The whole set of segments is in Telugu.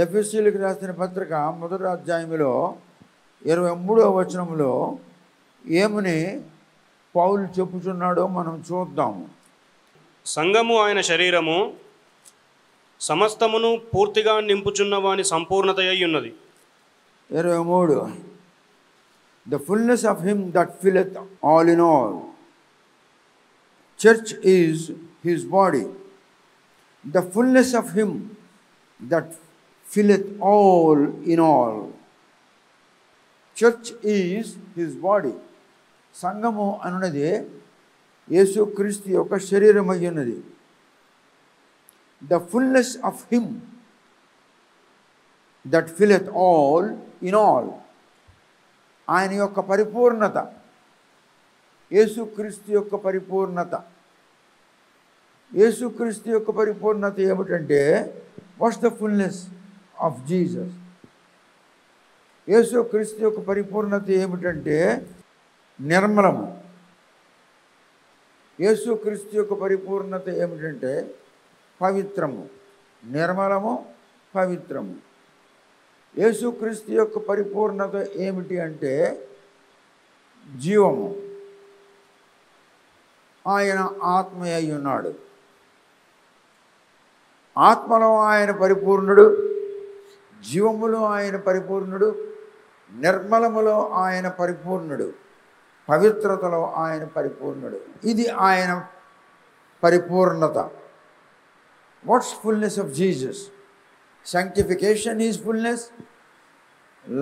ఎఫెసీయులకు రాసిన పత్రిక మొదటి అధ్యాయంలో 23వ వచనంలో ఏమని పౌలు చెప్పుచున్నాడో మనం చూద్దాము. సంఘము ఆయన శరీరము, సమస్తమును పూర్తిగా నింపుచున్న వాని సంపూర్ణత అయి ఉన్నది. 23 The fullness of him that filleth all in all. Church is his body. The fullness of him that filleth all in all. Church is his body. సంఘము అనున్నది యేసుక్రీస్తు యొక్క శరీరమై ఉన్నది. The fullness of him that filleth all in all. ఆయన యొక్క పరిపూర్ణత, యేసుక్రీస్తు యొక్క పరిపూర్ణత. యేసుక్రీస్తు యొక్క పరిపూర్ణత ఏమిటంటే, what's the fullness of Jesus? యేసుక్రీస్తు యొక్క పరిపూర్ణత ఏమిటంటే నిర్మలము. యేసుక్రీస్తు యొక్క పరిపూర్ణత ఏమిటంటే పవిత్రము, నిర్మలము, పవిత్రము. యేసుక్రీస్తు యొక్క పరిపూర్ణత ఏమిటి అంటే జీవము. ఆయన ఆత్మ అయి ఉన్నాడు. ఆత్మలో ఆయన పరిపూర్ణుడు, జీవములో ఆయన పరిపూర్ణుడు, నిర్మలములో ఆయన పరిపూర్ణుడు, పవిత్రతలో ఆయన పరిపూర్ణుడు. ఇది ఆయన పరిపూర్ణత. What's fullness of Jesus? Sanctification is fullness,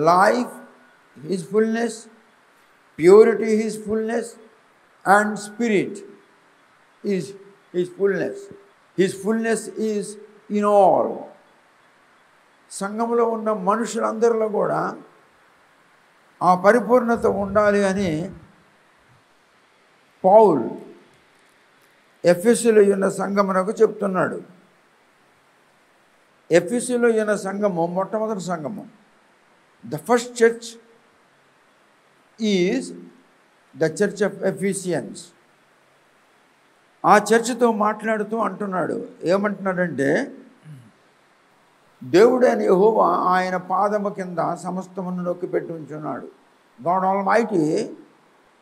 life is fullness, purity is fullness, and spirit is his fullness. His fullness is in all. సంఘములో ఉన్న మనుషులందరిలో కూడా ఆ పరిపూర్ణత ఉండాలి అని పౌలు ఎఫెసులో ఉన్న సంఘమునకు చెప్తున్నాడు. ఎఫెసులో ఉన్న సంఘము మొట్టమొదటి సంఘము. The first church is the church of Ephesians. ఆ చర్చ్తో మాట్లాడుతూ అంటున్నాడు, ఏమంటున్నాడంటే, దేవుడైన యెహోవా ఆయన పాదము కింద సమస్తమును నొక్కిపెట్టి ఉంచున్నాడు. God almighty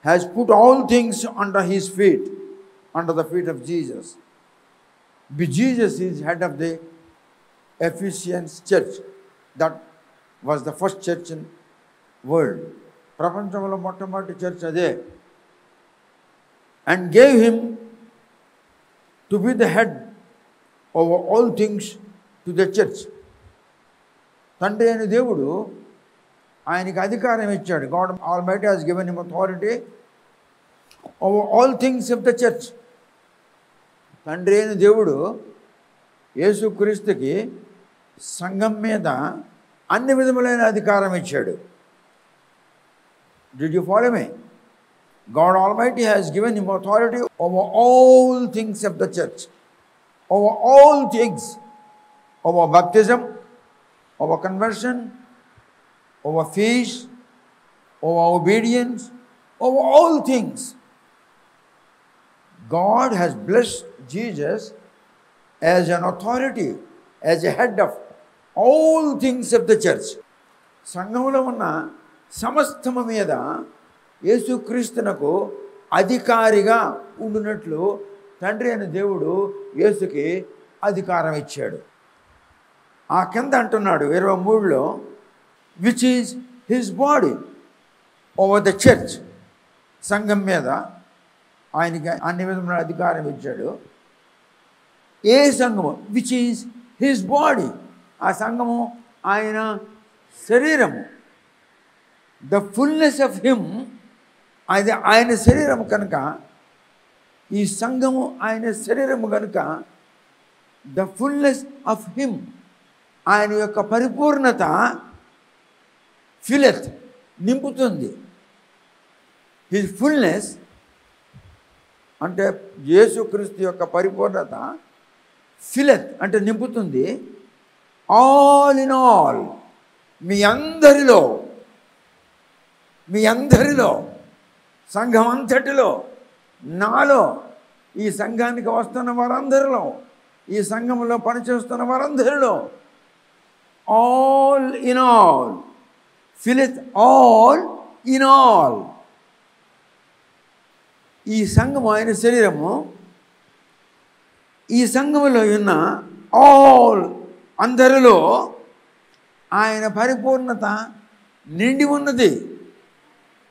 has put all things under his feet, under the feet of Jesus. Jesus is head of the Ephesians church. That was the first church in world. ప్రపంచంలో మొట్టమొదటి చర్చ్ అదే. And gave him to be the head over all things to the church. తండ్రి అయిన దేవుడు ఆయనకి అధికారం ఇచ్చాడు. God Almighty has given him authority over all things of the church. తండ్రి అయిన దేవుడు యేసుక్రీస్తుకి సంఘం మీద అన్ని విధములైన అధికారం ఇచ్చాడు. Did you follow me? God Almighty has given him authority over all things of the church, over all things, over baptism, over conversion, over feast, over obedience, over all things. God has blessed Jesus as an authority, as a head of all things of the church. సంఘంలో ఉన్న సమస్తము మీద యేసుక్రీస్తునకు అధికారిగా ఉండునట్లు తండ్రి అయిన దేవుడు యేసుకి అధికారం ఇచ్చాడు. ఆ కింద అంటున్నాడు 23లో, which is his body over the church. సంఘం మీద ఆయనకి అన్ని విధమైన అధికారం ఇచ్చాడు. ఏ సంఘము? Which is his body. ఆ సంఘము ఆయన శరీరము. ద ఫుల్నెస్ ఆఫ్ హిమ్, అది ఆయన శరీరము కనుక, ఈ సంఘము ఆయన శరీరము కనుక, ద ఫుల్నెస్ ఆఫ్ హిమ్, ఆయన యొక్క పరిపూర్ణత ఫిలెత్ నింపుతుంది. హిజ్ ఫుల్నెస్ అంటే యేసుక్రీస్తు యొక్క పరిపూర్ణత ఫిలెత్ అంటే నింపుతుంది. ఆల్ ఇన్ ఆల్, మీ అందరిలో, మీ అందరిలో, సంఘం అంతటిలో, నాలో, ఈ సంఘానికి వస్తున్న వారందరిలో, ఈ సంఘంలో పనిచేస్తున్న వారందరిలో, all in all. Filleth all in all. ఈ సంఘము ఆయన శరీరము, ఈ సంఘములో ఉన్న ఆల్ అందరిలో ఆయన పరిపూర్ణత నిండి ఉన్నది.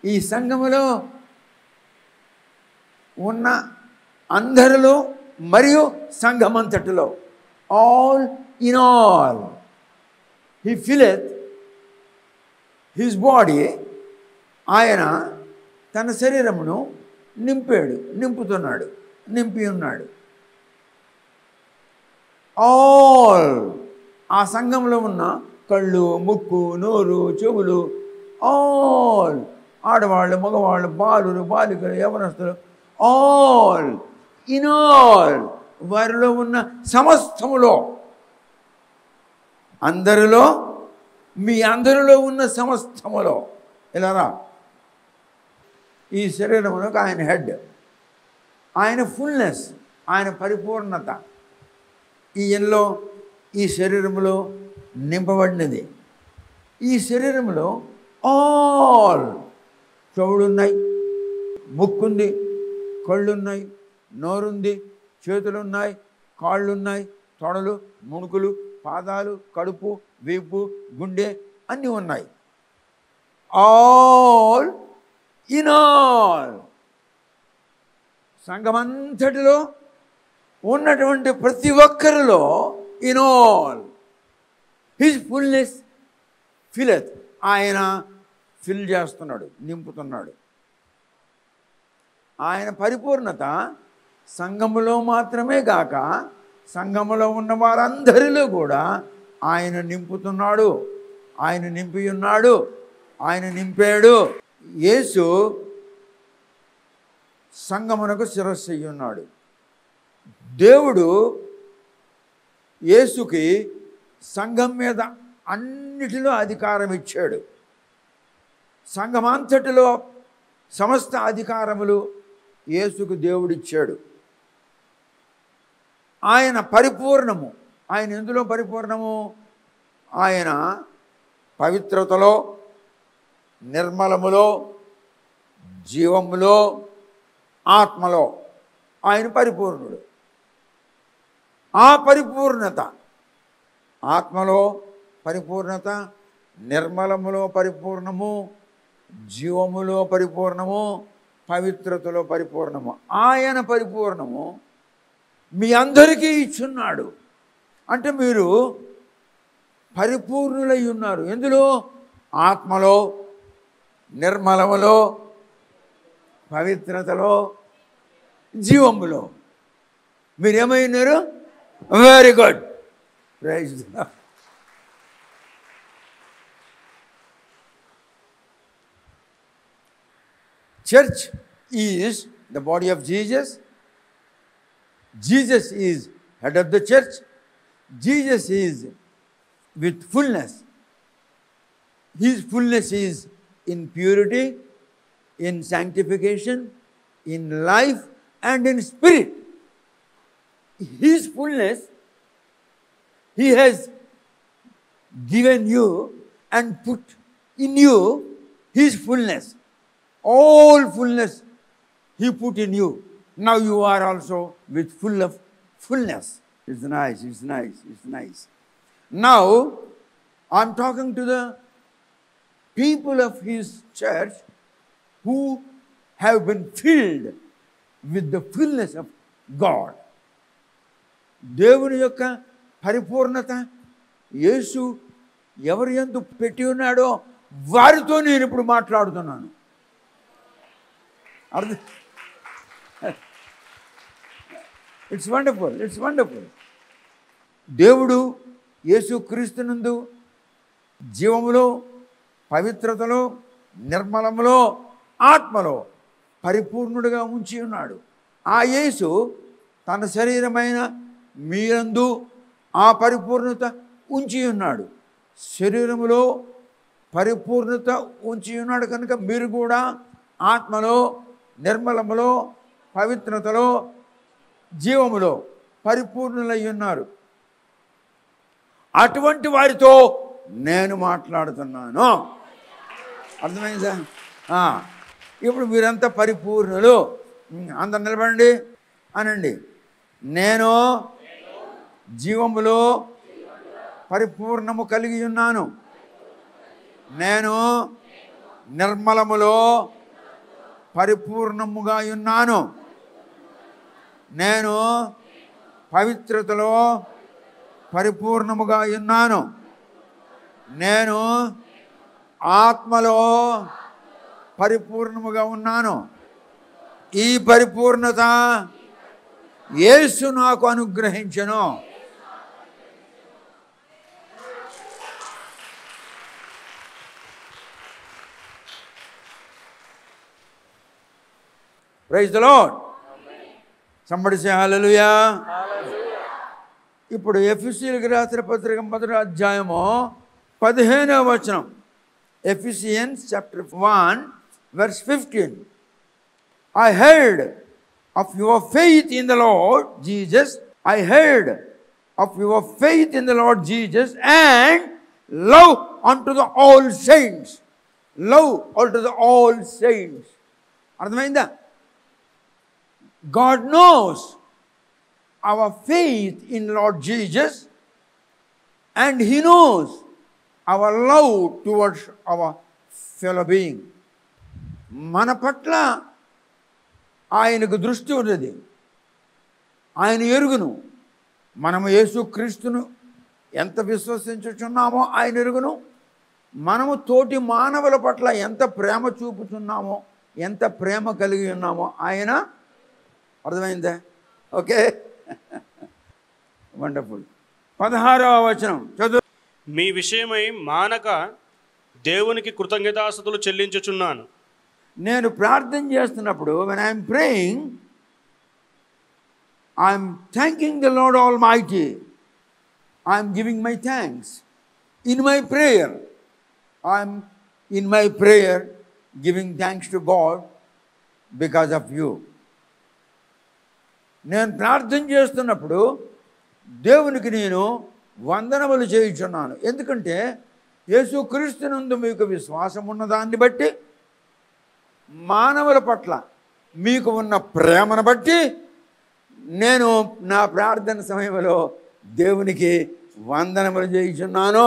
ఈ సంఘములో ఉన్న అందరిలో మరియు సంఘమంతటిలో all in all. He filleth his body. ఆయన తన శరీరమును నింపుతున్నాడు, నింపి ఉన్నాడు. ఆల్ ఆ సంఘంలో ఉన్న కళ్ళు, ముక్కు, నోరు, చెవులు, ఆల్ ఆడవాళ్ళు, మగవాళ్ళు, బాలురు, బాలికలు, యవనస్తులు, ఆల్ ఇన్ ఆల్ వారిలో ఉన్న సమస్తములో, అందరిలో, మీ అందరిలో ఉన్న సమస్తములో. ఇలారా ఈ శరీరమునకు ఆయన హెడ్, ఆయన ఫుల్నెస్, ఆయన పరిపూర్ణత ఈయనలో, ఈ శరీరములో నింపబడినది. ఈ శరీరంలో ఆల్ చెవులున్నాయి, ముక్కుంది, కళ్ళున్నాయి, నోరుంది, చేతులున్నాయి, కాళ్ళున్నాయి, తొడలు, ముణుకులు, పాదాలు, కడుపు, వీపు, గుండె అన్నీ ఉన్నాయి. All in all. సంఘమంతటిలో ఉన్నటువంటి ప్రతి ఒక్కరిలో ఇన్ ఆల్ హిజ్ ఫుల్నెస్ ఫిలెత్. ఆయన ఫిల్ చేస్తున్నాడు, నింపుతున్నాడు. ఆయన పరిపూర్ణత సంఘములో మాత్రమే కాక సంఘములో ఉన్న వారందరిలో కూడా ఆయన నింపుతున్నాడు, ఆయన నింపి ఉన్నాడు, ఆయన నింపాడు. యేసు సంఘమునకు శిరస్సు అయి ఉన్నాడు. దేవుడు యేసుకి సంఘం మీద అన్నిటిలో అధికారం ఇచ్చాడు. సంఘమంతటిలో సమస్త అధికారములు యేసుకు దేవుడిచ్చాడు. ఆయన పరిపూర్ణము. ఆయన ఎందులో పరిపూర్ణము? ఆయన పవిత్రతలో, నిర్మలములో, జీవములో, ఆత్మలో ఆయన పరిపూర్ణుడు. ఆ పరిపూర్ణత, ఆత్మలో పరిపూర్ణత, నిర్మలములో పరిపూర్ణము, జీవములో పరిపూర్ణము, పవిత్రతలో పరిపూర్ణము. ఆయన పరిపూర్ణము మీ అందరికీ ఇచ్చున్నాడు. అంటే మీరు పరిపూర్ణులై ఉన్నారు. ఎందులో? ఆత్మలో, నిర్మలములో, పవిత్రతలో, జీవములో. మీరేమైనారు? Very good. Praise the lord. Church is the body of Jesus. Jesus is head of the church. Jesus is with fullness. His fullness is in purity, in sanctification, in life and in spirit. His fullness He has given you and put in you His fullness. All fullness He put in you. Now you are also with full of fullness. It's nice, it's nice, it's nice. Now I'm talking to the people of His church who have been filled with the fullness of God. దేవుని యొక్క పరిపూర్ణత యేసు ఎవరి యందు పెట్టి ఉన్నాడో వారితో నేను ఇప్పుడు మాట్లాడుతున్నాను. It's wonderful, it's wonderful. దేవుడు యేసు క్రీస్తునందు జీవములో, పవిత్రతలో, నిర్మలములో, ఆత్మలో పరిపూర్ణుడిగా ఉంచి ఉన్నాడు. ఆ యేసు తన శరీరమైన మీరందు ఆ పరిపూర్ణత ఉంచి ఉన్నాడు. శరీరములో పరిపూర్ణత ఉంచి ఉన్నాడు కనుక మీరు కూడా ఆత్మలో, నిర్మలములో, పవిత్రతలో, జీవములో పరిపూర్ణులై ఉన్నారు. అటువంటి వారితో నేను మాట్లాడుతున్నాను. అర్థమైందా? ఇప్పుడు మీరంతా పరిపూర్ణులు. అందరు నిలబడండి అనండి. నేను జీవములో పరిపూర్ణము కలిగి ఉన్నాను. నేను నిర్మలములో పరిపూర్ణముగా ఉన్నాను. నేను పవిత్రతలో పరిపూర్ణముగా ఉన్నాను. నేను ఆత్మలో పరిపూర్ణముగా ఉన్నాను. ఈ పరిపూర్ణత యేసు నాకు అనుగ్రహించెను. Praise the lord. Somebody say hallelujah. ఇప్పుడు ఎఫెసీయులకు రాసిన పత్రిక 1వ అధ్యాయము 15వ వచనం. Ephesians chapter 1 verse 15. I heard of your faith in the Lord Jesus. I heard of your faith in the Lord Jesus and love unto the all saints. Love unto the all saints. అర్థమైందా? God knows our faith in Lord Jesus and He knows our love towards our fellow being. మన పట్ల ఆయనకు దృష్టి ఉన్నది. ఆయన ఎరుగును. మనము యేసుక్రీస్తును ఎంత విశ్వసించుచున్నామో ఆయన ఎరుగును. మనము తోటి మానవుల పట్ల ఎంత ప్రేమ చూపుతున్నామో, ఎంత ప్రేమ కలిగి ఉన్నామో ఆయన. అర్థమైందా? Okay, wonderful. 16వ వచనం చదువు. మీ విషయమై మానక దేవునికి కృతజ్ఞతాస్తుతులు చెల్లించుచున్నాను. నేను ప్రార్థన చేస్తున్నప్పుడు when I am praying, I am thanking the Lord Almighty. I am giving my thanks in my prayer. I am in my prayer giving thanks to God because of you. నేను ప్రార్థన చేస్తున్నప్పుడు దేవునికి నేను వందనములు చేయుచున్నాను. ఎందుకంటే యేసుక్రీస్తునందు మీకు విశ్వాసం ఉన్నదాన్ని బట్టి, మానవుల పట్ల మీకు ఉన్న ప్రేమను బట్టి నేను నా ప్రార్థన సమయంలో దేవునికి వందనములు చేయుచున్నాను.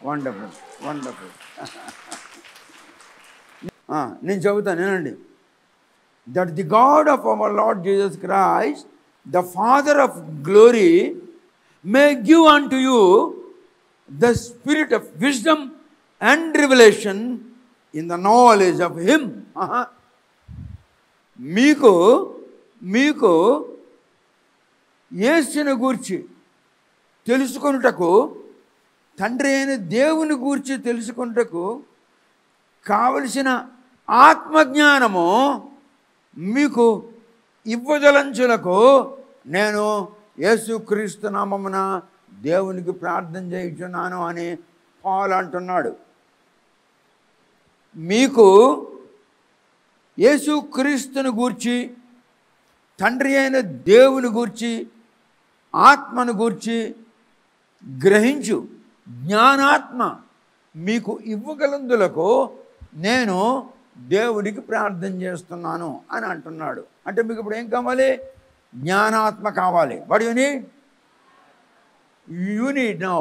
Wonderful, wonderful. నేను చెబుతాను, వినండి. That the God of our Lord Jesus Christ, the Father of glory, may give unto you the spirit of wisdom and revelation in the knowledge of Him. మీకు యేసుని గూర్చి తెలుసుకొనుటకు, తండ్రి అయిన దేవుని గూర్చి తెలుసుకొనుటకు కావలసిన ఆత్మజ్ఞానము మీకు ఇవ్వదలంచులకు నేను యేసుక్రీస్తు నామమున దేవునికి ప్రార్థన చేయుచున్నాను అని పౌలు అంటున్నాడు. మీకు యేసుక్రీస్తుని గూర్చి, తండ్రి అయిన దేవుని గూర్చి, ఆత్మను గూర్చి గ్రహించు జ్ఞానాత్మ మీకు ఇవ్వగలందులకు నేను దేవుడికి ప్రార్థన చేస్తున్నాను అని అంటున్నాడు. అంటే మీకు ఇప్పుడు ఏం కావాలి? జ్ఞానాత్మ కావాలి. What you need? You need now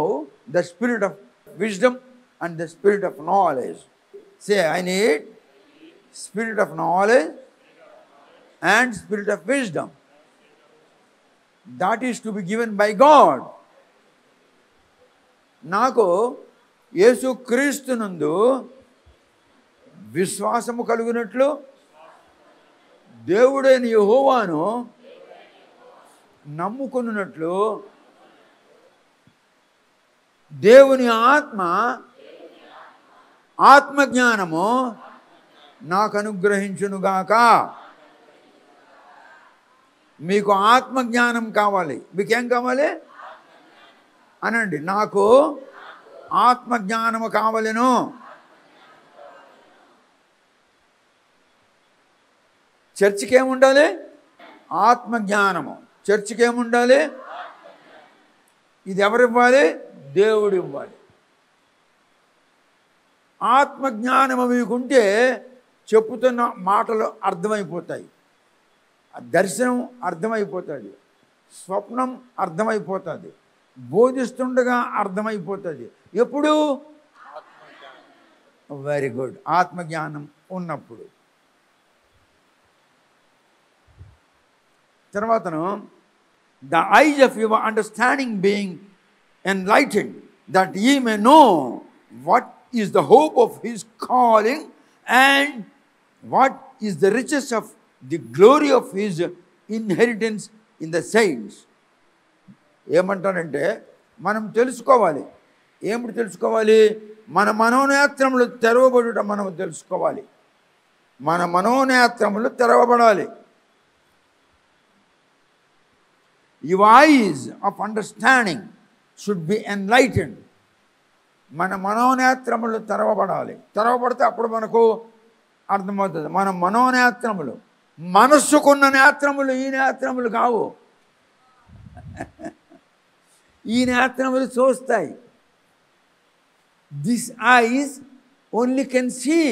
the spirit of wisdom and the spirit of knowledge. Say I need spirit of knowledge and spirit of wisdom. That is to be given by God. నాకు యేసుక్రీస్తునందు విశ్వాసము కలుగునట్లు దేవుడైన యెహోవాను నమ్ముకున్నట్లు దేవుని ఆత్మజ్ఞానము నాకు అనుగ్రహించునుగాక. మీకు ఆత్మజ్ఞానం కావాలి. మీకేం కావాలి అనండి. నాకు ఆత్మజ్ఞానము కావలెను. చర్చికి ఏముండాలి? ఆత్మజ్ఞానము. చర్చికి ఏముండాలి? ఇది ఎవరు ఇవ్వాలి? దేవుడు ఇవ్వాలి. ఆత్మజ్ఞానము మీకుంటే చెప్పుతున్న మాటలు అర్థమైపోతాయి, దర్శనం అర్థమైపోతుంది, స్వప్నం అర్థమైపోతుంది, బోధిస్తుండగా అర్థమైపోతుంది. ఎప్పుడు? వెరీ గుడ్, ఆత్మజ్ఞానం ఉన్నప్పుడు. తర్వాతను the eyes of your understanding being enlightened, that ye may know what is the hope of his calling and what is the riches of the glory of his inheritance in the saints. ఏమంటారంటే మనం తెలుసుకోవాలి. ఏమిటి తెలుసుకోవాలి? మన మనోనేత్రములు తెరవబడుట మనం తెలుసుకోవాలి. మన మనోనేత్రములు తెరవబడాలి. Your eyes of understanding should be enlightened. మన మనోనేత్రములు తెరవబడాలి. తెరవబడితే అప్పుడు మనకు అర్థమవుతుంది. మన మనోనేత్రములు, మనస్సుకున్న నేత్రములు ఈ నేత్రములు కావు. ఈ నేత్రములు చూస్తాయి. These eyes only can see,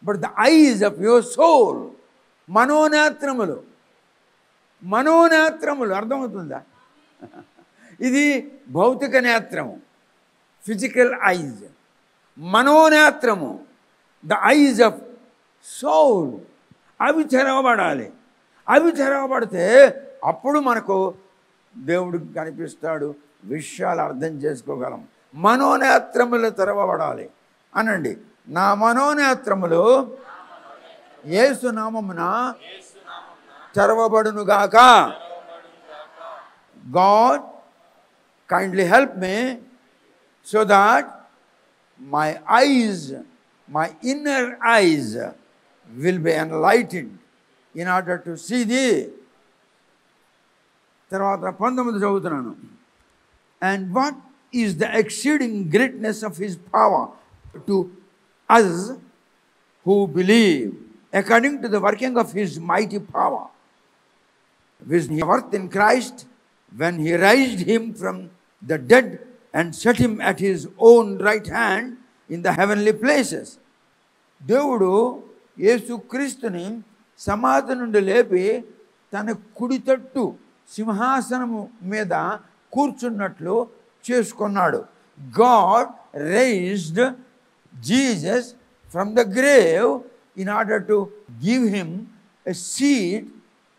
but the eyes of your soul, మనోనేత్రములు, మనోనేత్రములు అర్థమవుతుందా? ఇది భౌతిక నేత్రము, ఫిజికల్ ఐజ్. మనోనేత్రము, ద ఐజ్ ఆఫ్ సోల్, అవి తెరవబడాలి. అవి తెరవబడితే అప్పుడు మనకు దేవుడు కనిపిస్తాడు, విషయాలు అర్థం చేసుకోగలం. మనోనేత్రములు తెరవబడాలి అనండి. నా మనోనేత్రములు యేసు నామమున తెరవబడునుగాక. God, kindly help me so that my eyes, my inner eyes will be enlightened in order to see thee. తర్వాత 19 చదువుతున్నాను. And what is the exceeding greatness of his power to us who believe, according to the working of his mighty power, which he worked in Christ when he raised him from the dead and set him at his own right hand in the heavenly places. దేవుడు యేసుక్రీస్తుని సమాధి నుండి లేపి తన కుడి తట్టు సింహాసనము మీద కూర్చున్నట్లు చేసుకున్నాడు. God raised Jesus from the grave in order to give him a seat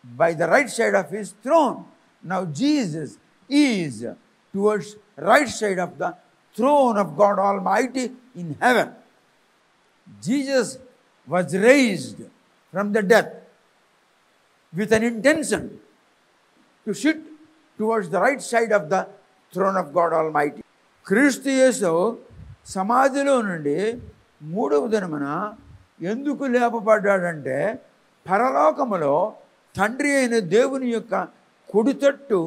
by the right side of his throne. Now Jesus is towards right side of the throne of God Almighty in heaven. Jesus was raised from the death with an intention to sit towards the right side of the throne of God Almighty. క్రీస్తు యేసు సమాధిలో నుండి 3వ దినమున ఎందుకు లేపబడ్డాడంటే, పరలోకములో తండ్రి అయిన దేవుని యొక్క కుడి తట్టు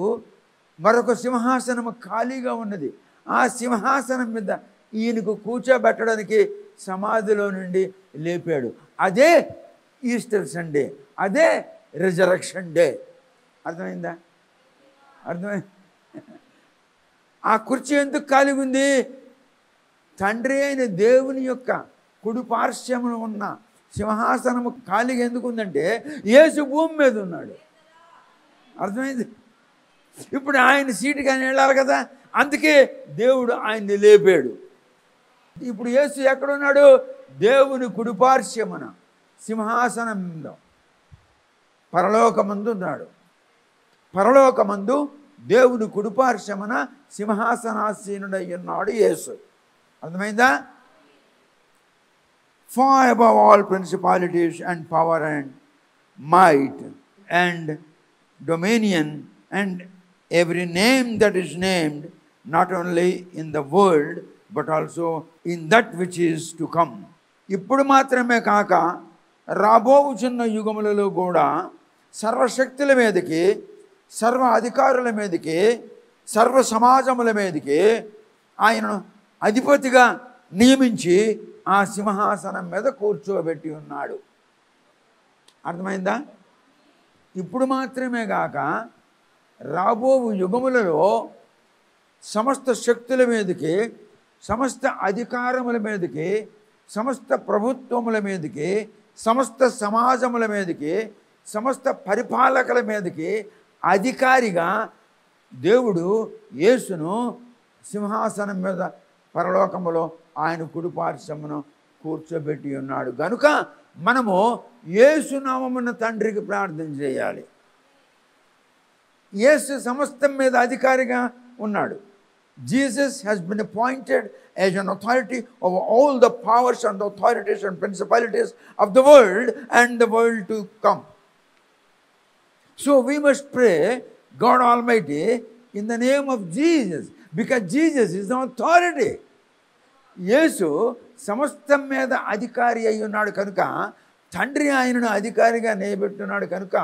మరొక సింహాసనము ఖాళీగా ఉన్నది. ఆ సింహాసనం మీద ఈయనకు కూర్చోబెట్టడానికి సమాధిలో నుండి లేపాడు. అదే ఈస్టర్ సండే, అదే రిజరక్షన్ డే. అర్థమైందా? అర్థమైంది? ఆ కుర్చీ ఎందుకు ఖాళీగా ఉంది? తండ్రి అయిన దేవుని యొక్క కుడి పార్శ్వమున ఉన్న సింహాసనము ఖాళీగా ఎందుకు ఉందంటే, యేసు భూమి మీద ఉన్నాడు. అర్థమైంది? ఇప్పుడు ఆయన సీటుకి ఆయన వెళ్ళాలి కదా, అందుకే దేవుడు ఆయన్ని లేపాడు. ఇప్పుడు యేసు ఎక్కడున్నాడు? దేవుని కుడి పార్శ్వమున సింహాసనం మీద పరలోకమందు ఉన్నాడు. పరలోకమందు దేవుని కుడిపార్శ్వమున సింహాసనాసీనుడై ఉన్నాడు యేసు. అర్థమైందా? Far above all principalities and power and might and dominion and every name that is named, not only in the world but also in that which is to come. ఇప్పుడు మాత్రమే కాక రాబోవుచున్న యుగములలో కూడా సర్వశక్తుల మీదకి, సర్వ అధికారుల మీదకి, సర్వ సమాజముల మీదకి ఆయనను అధిపతిగా నియమించి ఆ సింహాసనం మీద కూర్చోబెట్టి ఉన్నాడు. అర్థమైందా? ఇప్పుడు మాత్రమే కాక రాబోవు యుగములలో సమస్త శక్తుల మీదకి, సమస్త అధికారముల మీదకి సమస్త ప్రభుత్వముల మీదకి, సమస్త సమాజముల మీదకి, సమస్త పరిపాలకుల మీదకి అధికారిగా దేవుడు యేసును సింహాసనం మీద పరలోకములో ఆయన కుడిపార్శ్వమున కూర్చోబెట్టి ఉన్నాడు కనుక మనము యేసు నామమున తండ్రికి ప్రార్థన చేయాలి. యేసు సమస్తం మీద అధికారిగా ఉన్నాడు. Jesus has been appointed as an authority over all the powers and authorities and principalities of the world and the world to come. So we must pray God Almighty in the name of Jesus, because Jesus is the authority. యేసు సమస్తం మీద అధికారి అయి ఉన్నాడు కనుక తండ్రి ఆయనను అధికారిగా నిలబెట్టున్నాడు కనుక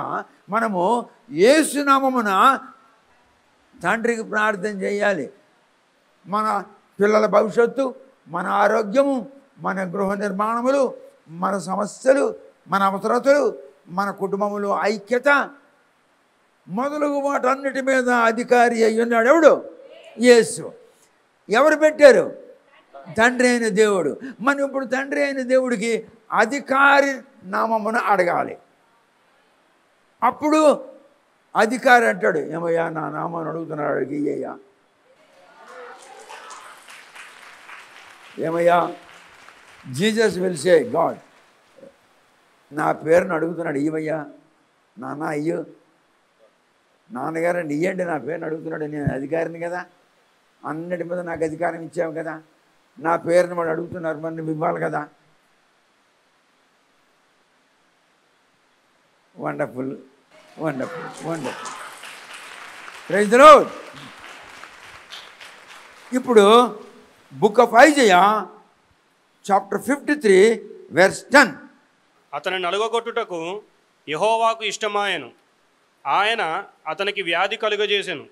మనము యేసు నామమున తండ్రికి ప్రార్థన చేయాలి. మన పిల్లల భవిష్యత్తు, మన ఆరోగ్యము, మన గృహ నిర్మాణములు, మన సమస్యలు, మన అవసరతలు, మన కుటుంబములు ఐక్యత మొదలగు వాటన్నిటి మీద అధికారి అయి ఉన్నాడు ఎవడు? యేసు. ఎవరు పెట్టారు? తండ్రి అయిన దేవుడు. మనం ఇప్పుడు తండ్రి అయిన దేవుడికి అధికారి నామమున అడగాలి. అప్పుడు అధికారి అంటాడు, ఏమయ్యా నా నామాన్ని అడుగుతున్నాడు, అడిగయ్యా. ఏమయ్యా? జీసస్ విల్ సే గాడ్, నా పేరును అడుగుతున్నాడు, ఇయ్యమయ్యా నాన్న, అయ్యో నాన్నగారు ఇయ్యండి, నా పేరుని అడుగుతున్నాడు, నేను అధికారిని కదా, అన్నిటి మీద నాకు అధికారం ఇచ్చావు కదా, నా పేరుని వాడు అడుగుతున్నారు, మరి నువ్వు ఇవ్వాలి కదా. Wonderful, wonderful, wonderful. Praise the lord. ఇప్పుడు book of Isaiah chapter 53 verse 10. అతని నలుగగొట్టుటకు యెహోవాకు ఇష్టమాయెను, ఆయన అతనికి వ్యాధి కలుగజేసెను.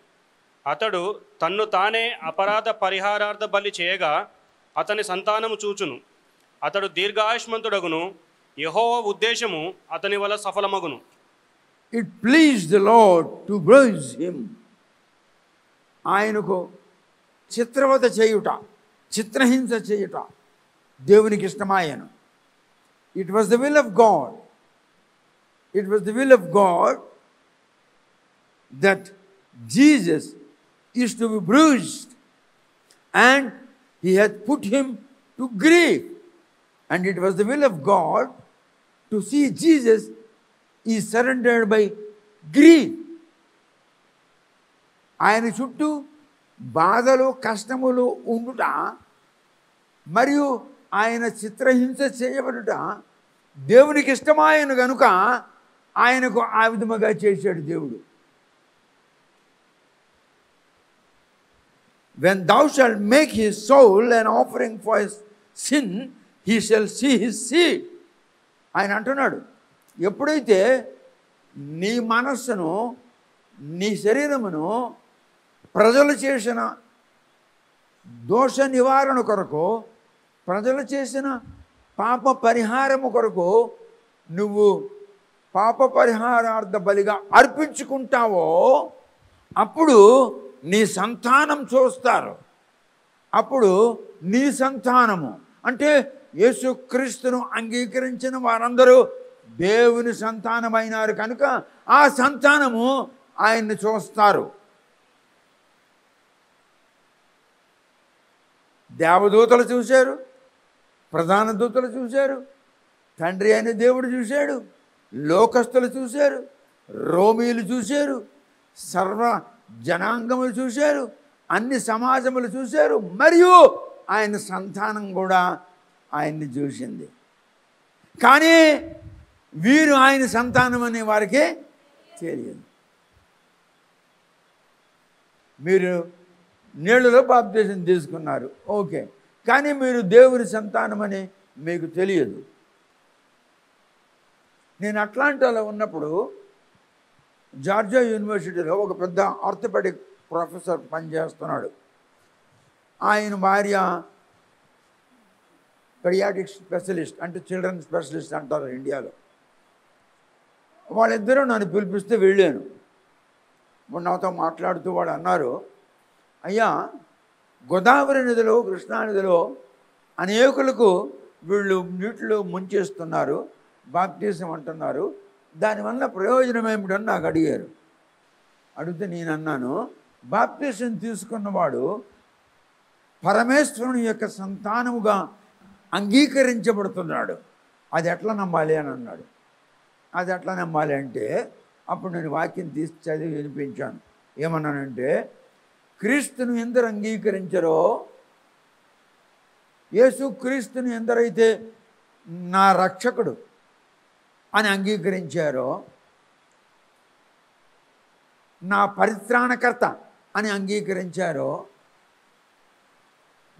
అతడు తన్ను తానే అపరాధ పరిహారార్థ బలి చేయగా అతని సంతానము చూచును. అతడు దీర్ఘాయుష్మంతుడగును, యెహోవా ఉద్దేశము అతని వల్ల సఫలమగును. It please the lord to bless him. ఆయనకు చిత్రవత చేయుట, చిత్రహింస చేయుట దేవునికి ఇష్టమాయను. It was the will of God. It was the will of God that Jesus is to be bruised and he had put him to grief. And it was the will of God to see Jesus is surrendered by grief. ఆయన చుట్టూ బాధలు కష్టములు ఉండుట మరియు ఆయన చిత్రహింస చేయబడుట దేవునికి ఇష్టమాయను గనుక ఆయనకు ఆ విధముగా చేశాడు దేవుడు. When thou shalt make his soul an offering for his sin, he shall see his seed. ఆయన అంటున్నాడు, ఎప్పుడైతే నీ మనస్సును, నీ శరీరమును ప్రజలు చేసిన దోష నివారణ కొరకు, ప్రజలు చేసిన పాప పరిహారము కొరకు నువ్వు పాప పరిహారార్థ బలిగా అర్పించుకుంటావో అప్పుడు నీ సంతానం చూస్తారు. అప్పుడు నీ సంతానము అంటే యేసుక్రీస్తును అంగీకరించిన వారందరూ దేవుని సంతానమైనారు కనుక ఆ సంతానము ఆయన్ని చూస్తారు. దేవదూతలు చూశారు, ప్రధాన దూతలు చూశారు, తండ్రి అయిన దేవుడు చూశాడు, లోకస్తులు చూశారు, రోమీలు చూశారు, సర్వ జనాంగములు చూశారు, అన్ని సమాజములు చూశారు, మరియు ఆయన సంతానం కూడా ఆయన్ని చూసింది. కానీ వీరు ఆయన సంతానం అనే వారికి తెలియదు. మీరు నీళ్ళలో బాప్తిసం తీసుకున్నారు, ఓకే, కానీ మీరు దేవుని సంతానం అని మీకు తెలియదు. నేను అట్లాంటాలో ఉన్నప్పుడు జార్జియా యూనివర్సిటీలో ఒక పెద్ద ఆర్థోపెడిక్ ప్రొఫెసర్ పనిచేస్తున్నాడు. ఆయన భార్య పెడియాట్రిక్ స్పెషలిస్ట్, అంటే చిల్డ్రన్ స్పెషలిస్ట్ అంటారు ఇండియాలో. వాళ్ళిద్దరూ నన్ను పిలిపిస్తే వెళ్ళాను. నాతో మాట్లాడుతూ వాడు అన్నారు, అయ్యా గోదావరి నదిలో, కృష్ణా నదిలో అనేకులకు వీళ్ళు నీటిలో ముంచేస్తున్నారు, బాప్టిజం అంటున్నారు, దానివల్ల ప్రయోజనం ఏమిటని నాకు అడిగారు. అడిగితే నేను అన్నాను, బాప్టిజం తీసుకున్నవాడు పరమేశ్వరుని యొక్క సంతానముగా అంగీకరించబడుతున్నాడు, అది ఎట్లా నమ్మాలి అని అన్నాడు. అది ఎట్లా నమ్మాలి అంటే అప్పుడు నేను వాక్యం తీసి చదివి వినిపించాను. ఏమన్నానంటే, క్రీస్తును ఎందరు అంగీకరించరో, యేసు క్రీస్తుని ఎందరైతే నా రక్షకుడు అని అంగీకరించారో, నా పరిత్రాణకర్త అని అంగీకరించారో,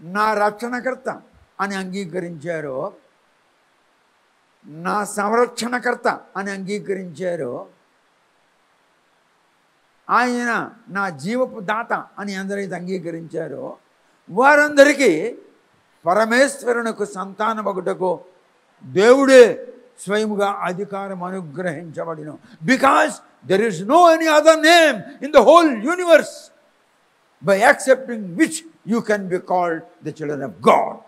నా రక్షణకర్త అని అంగీకరించారో, నా సంరక్షణకర్త అని అంగీకరించారో, ఆయన నా జీవపు దాత అని అందరైతే అంగీకరించారో వారందరికీ పరమేశ్వరునికి సంతానమగుటకు దేవుడే స్వయముగా అధికారం అనుగ్రహించబడిన. Because there is no any other name in the whole universe by accepting which you can be called the children of God.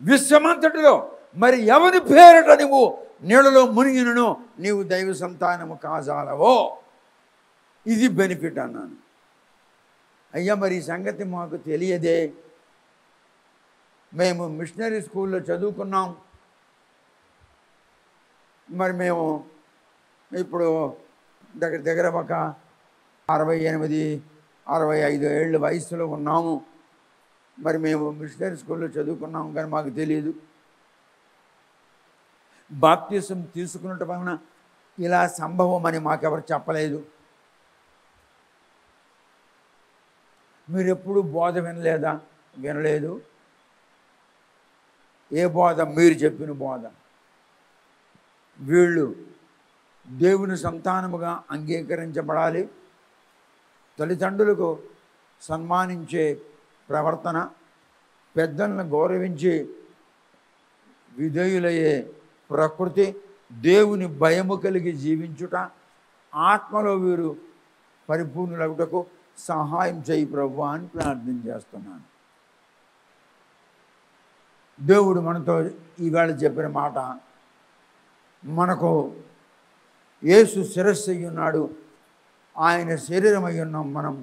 విశ్వమంతటిలో మరి ఎవరి పేరట నువ్వు నీళ్ళలో మునిగినను నీవు దైవ సంతానము కాజాలవో. ఇది బెనిఫిట్ అన్నాను. అయ్యా మరి ఈ సంగతి మాకు తెలియదే, మేము మిషనరీ స్కూల్లో చదువుకున్నాం, మరి మేము ఇప్పుడు దగ్గర దగ్గర ఒక 68-65 ఏళ్ళ వయసులో ఉన్నాము, మరి మేము మిషనరీ స్కూల్లో చదువుకున్నాము కానీ మాకు తెలియదు. బాప్తిసం తీసుకున్నట్టు వలన ఇలా సంభవం అని మాకెవరు చెప్పలేదు. మీరు ఎప్పుడు బోధ వినలేదా? వినలేదు. ఏ బోధ? మీరు చెప్పిన బోధ. వీళ్ళు దేవుని సంతానముగా అంగీకరించబడాలి, తల్లిదండ్రులకు సన్మానించే ప్రవర్తన, పెద్దలను గౌరవించి విధేయులయ్యే ప్రకృతి, దేవుని భయము కలిగి జీవించుట, ఆత్మలో వీరు పరిపూర్ణులగుటకు సహాయం చేయి ప్రభువా అని ప్రార్థన చేస్తున్నాను. దేవుడు మనతో ఈవేళ చెప్పిన మాట, మనకు యేసు శిరస్సు అయి ఉన్నాడు, ఆయన శరీరం అయి ఉన్నాం మనం,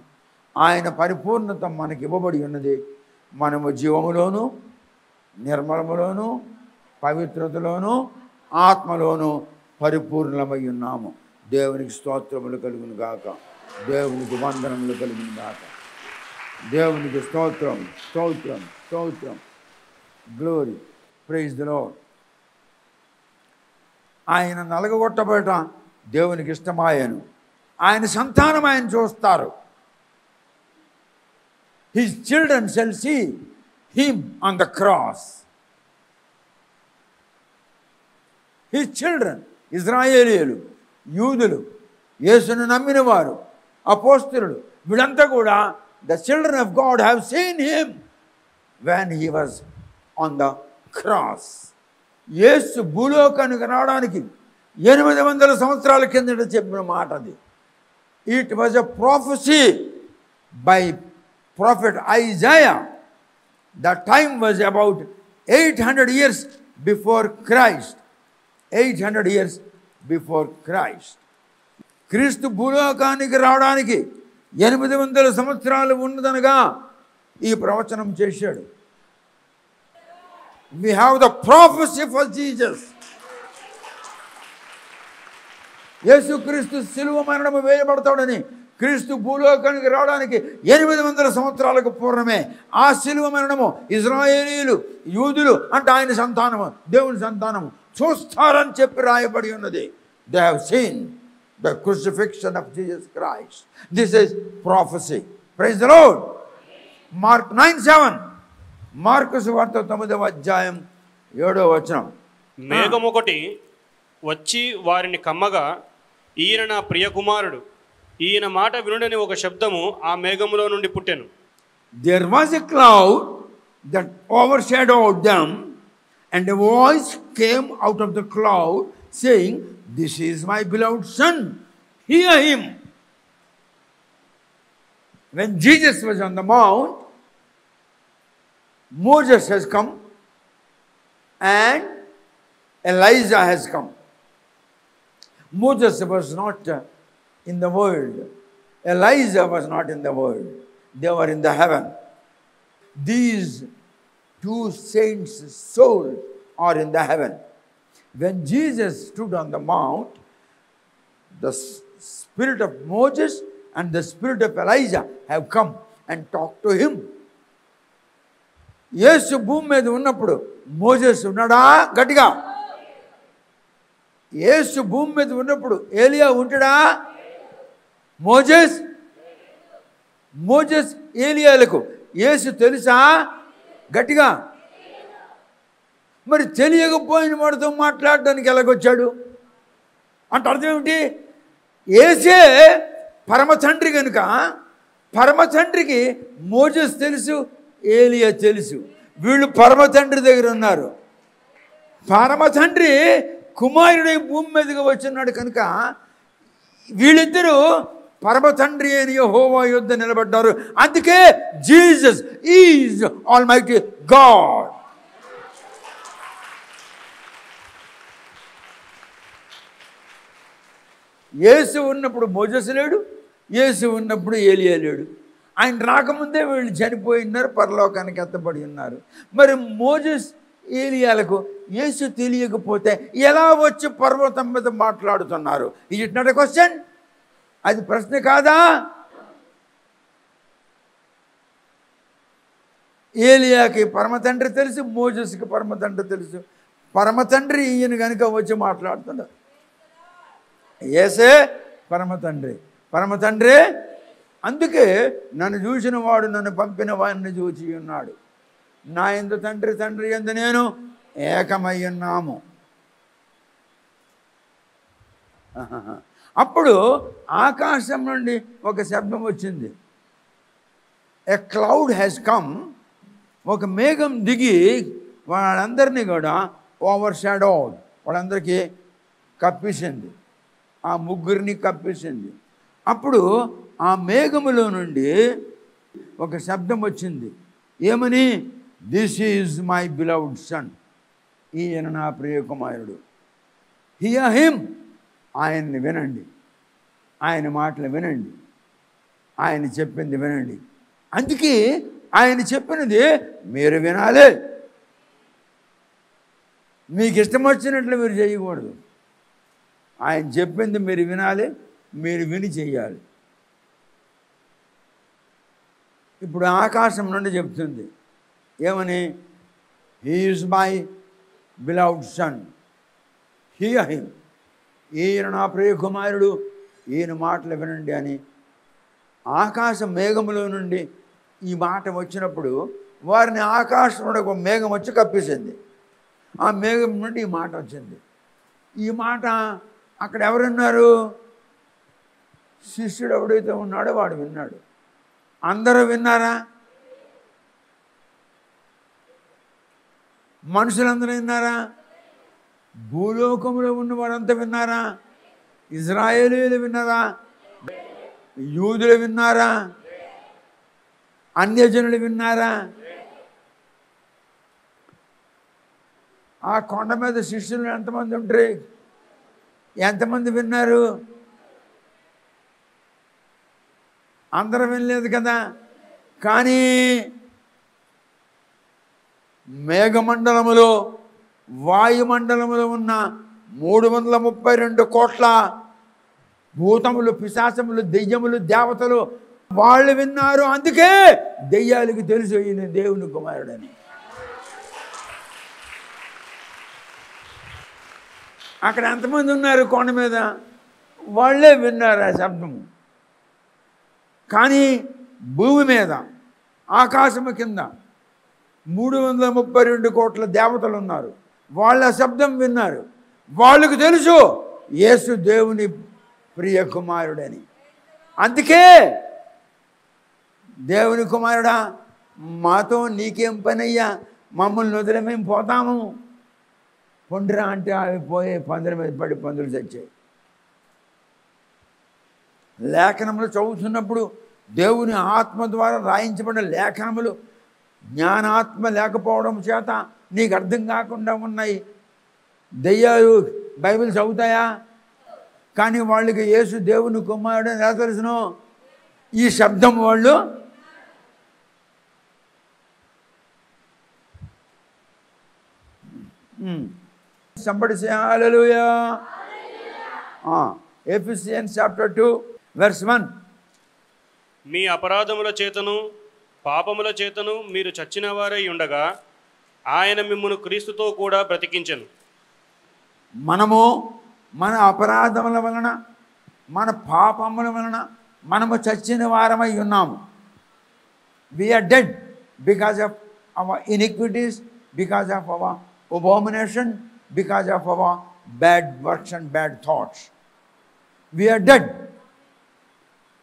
ఆయన పరిపూర్ణత మనకి ఇవ్వబడి ఉన్నది. మనము జీవములోను, నిర్మలములోను, పవిత్రతలోను, ఆత్మలోను పరిపూర్ణమై ఉన్నాము. దేవునికి స్తోత్రములు కలుగును గాక, దేవునికి వందనములు కలుగును గాక, దేవునికి స్తోత్రం స్తోత్రం స్తోత్రం. Glory, praise the Lord. ఆయన నలగగొట్టబట దేవునికి ఇష్టమాయను, ఆయన సంతానం ఆయన చూస్తారు. His children shall see him on the cross. His children, ఇజ్రాయేలీయులు, యూదులు, యేసును నమ్మిన వారు, అపోస్తలులు, వీళ్ళంతా కూడా the children of God have seen him when he was on the cross. యేసు భూలోకానికి రావడానికి 800 సంవత్సరాల కిందట చెప్పిన మాట అది. It was a prophecy by prophet Isaiah. The time was about 800 years before Christ. 800 years before Christ. క్రీస్తు భూలోకానికి రావడానికి 800 సంవత్సరాలు ఉన్నదనగా ఈ ప్రవచనం చేశాడు. We have the prophecy for Jesus. యేసు క్రీస్తు శిలువ మరణము వేయబడతాడని క్రీస్తు భూలోకానికి రావడానికి 800 సంవత్సరాలకు పూర్వమే ఆ శిలువ మరణము ఇజ్రాయేలీయులు, యూదులు అంటే ఆయన సంతానము, దేవుని సంతానము చూస్తారని చెప్పి రాయబడి ఉన్నది. They have seen the crucifixion of Jesus Christ. This is prophecy. Praise the Lord. Mark 9:7. Mark సువార్త 9వ అధ్యాయం 7వ వచనం. మేఘం ఒకటి వచ్చి వారిని కమ్మగా, ఈయన నా ప్రియ కుమారుడు, ఈయన మాట వినుడని ఒక శబ్దము ఆ మేఘములో నుండి పుట్టెను. There was a cloud that overshadowed them, and a voice came out of the cloud saying, "This is my beloved son, hear him." When Jesus was on the mount, Moses has come and Elijah has come. Moses was not in the world. Elijah was not in the world. They were in the heaven. These two saints' souls are in the heaven. When Jesus stood on the mount, the spirit of Moses and the spirit of Elijah have come and talked to him. యేసు భూమి మీద ఉన్నప్పుడు మోజెస్ ఉన్నాడా? గట్టిగా. యేసు భూమి మీద ఉన్నప్పుడు ఏలియా ఉంటాడా? మోజెస్ ఏలియాలకు యేసు తెలుసా? గట్టిగా. మరి తెలియకపోయిన వాడితో మాట్లాడడానికి ఎలాగొచ్చాడు అంటే అర్థం ఏమిటి? యేసే పరమ తండ్రి కనుక పరమ తండ్రికి మోజెస్ తెలుసు, ఏలియా తెలుసు. వీళ్ళు పరమ తండ్రి దగ్గర ఉన్నారు. పరమ తండ్రి కుమారుడి భూమి మీదకి వచ్చినాడు కనుక వీళ్ళిద్దరూ పరమ తండ్రి అని యెహోవా యొద్ద నిలబడ్డారు. అందుకే జీసస్ ఈజ్ ఆల్మైటీ గాడ్. యేసు ఉన్నప్పుడు మోజెస్ లేడు, యేసు ఉన్నప్పుడు ఏలియా లేడు. ఆయన రాకముందే వీళ్ళు చనిపోయి ఉన్నారు, పరలోకానికి ఎత్తబడి ఉన్నారు. మరి మోజెస్ ఏలియాలకు యేసు తెలియకపోతే ఎలా వచ్చి పర్వతం మీద మాట్లాడుతున్నారు? Is it not a question? అది ప్రశ్న కాదా? ఏలియాకి పరమ తండ్రి తెలుసు, మోజెస్కి పరమ తండ్రి తెలుసు. పరమ తండ్రి ఈయన కనుక వచ్చి మాట్లాడుతున్నారు. యేసే పరమ తండ్రి, పరమ తండ్రి. అందుకే నన్ను చూసిన వాడు నన్ను పంపిన వాడిని చూచి ఉన్నాడు. నా యందు తండ్రి, తండ్రి యందు నేను ఏకమై ఉన్నాము. అప్పుడు ఆకాశం నుండి ఒక శబ్దం వచ్చింది. ఎ క్లౌడ్ హ్యాస్ కమ్. ఒక మేఘం దిగి వాళ్ళందరినీ కూడా ఓవర్ షాడోడ్, వాళ్ళందరికీ కప్పేసింది. ఆ ముగ్గురిని కప్పేసింది. అప్పుడు ఆ మేఘములో నుండి ఒక శబ్దం వచ్చింది. ఏమని? This is my beloved son. ఈయన నా ప్రియ కుమారుడు. Hear him. ఆయన్ని వినండి, ఆయన మాటలు వినండి, ఆయన చెప్పింది వినండి. అందుకే ఆయన చెప్పినది మీరు వినాలి. మీకు ఇష్టం వచ్చినట్లు మీరు చేయకూడదు. ఆయన చెప్పింది మీరు వినాలి, మీరు విని చెయ్యాలి. ఇప్పుడు ఆకాశం నుండి చెప్తుంది ఏమని? He is my beloved son, hear him. ఈయన నా ప్రియ కుమారుడు, ఈయన మాటలు వినండి అని ఆకాశ మేఘములో నుండి ఈ మాట వచ్చినప్పుడు వారిని ఆకాశం నుండి ఒక మేఘం వచ్చి కప్పేసింది. ఆ మేఘం నుండి ఈ మాట వచ్చింది. ఈ మాట అక్కడ ఎవరున్నారు? శిష్యుడు ఎవడైతే ఉన్నాడో వాడు విన్నాడు. అందరూ విన్నారా? మనుషులందరూ విన్నారా? భూలోకంలో ఉన్న వారంతా విన్నారా? ఇజ్రాయేలీలు విన్నారా? యూదులు విన్నారా? అన్యజనులు విన్నారా? ఆ కొండ మీద శిష్యులు ఎంతమంది ఉంటారు? ఎంతమంది విన్నారు? అందరూ వినలేదు కదా. కానీ మేఘమండలములో వాయుమండలములో ఉన్న 332 కోట్ల భూతములు, పిశాచములు, దెయ్యములు, దేవతలు వాళ్ళు విన్నారు. అందుకే దెయ్యాలకి తెలుసు ఈయన దేవుని కుమారుడని. అక్కడ ఎంతమంది ఉన్నారు కొండ మీద? వాళ్ళే విన్నారు ఆ శబ్దము. కానీ భూమి మీద, ఆకాశము కింద 332 కోట్ల దేవతలు ఉన్నారు. వాళ్ళ శబ్దం విన్నారు. వాళ్ళకు తెలుసు యేసు దేవుని ప్రియ కుమారుడని. అందుకే దేవుని కుమారుడా, మాతో నీకేం పనయ్యా, మమ్మల్ని వదిలి మేము పోతాము. పొండిరా అంటే అవి పోయే పందుల మీద పడి పందులు చచ్చాయి. లేఖనములు చదువుతున్నప్పుడు దేవుని ఆత్మ ద్వారా రాయించబడిన లేఖనములు జ్ఞానాత్మ లేకపోవడం చేత నీకు అర్థం కాకుండా ఉన్నాయి. దెయ్యాలు బైబిల్ చదువుతాయా? కానీ వాళ్ళకి యేసు దేవుని కుమారుడు అని ఎలా తెలుసును? ఈ శబ్దం వాళ్ళు somebody say hallelujah. Ephesians chapter 2 verse 1. మీ అపరాధముల చేతను పాపముల చేతను మీరు చచ్చిన వారై ఉండగా ఆయన మిమ్మును క్రీస్తుతో కూడా బ్రతికించెను. మనము మన అపరాధముల వలన మన పాపముల వలన మనము చచ్చిన వారమై ఉన్నాము. We are dead because of our iniquities, because of our abomination, because of our bad works and bad thoughts. We are dead.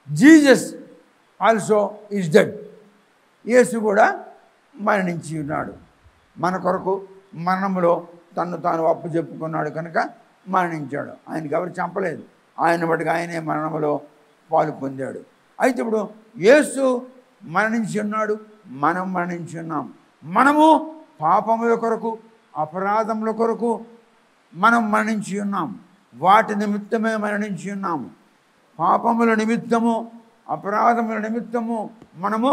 Jesus also is dead. యేసు కూడా మరణించి ఉన్నాడు. మన కొరకు మరణంలో తను తాను అప్పు చెప్పుకున్నాడు కనుక మరణించాడు. ఆయనకి ఎవరు చంపలేదు. ఆయన బట్టి ఆయనే మరణంలో పాలు పొందాడు. అయితే ఇప్పుడు యేసు మరణించి ఉన్నాడు, మనం మరణించి ఉన్నాం. మనము పాపముల కొరకు అపరాధముల కొరకు మనం మరణించి ఉన్నాము. వాటి నిమిత్తమే మరణించి ఉన్నాము. పాపముల నిమిత్తము అపరాధముల నిమిత్తము మనము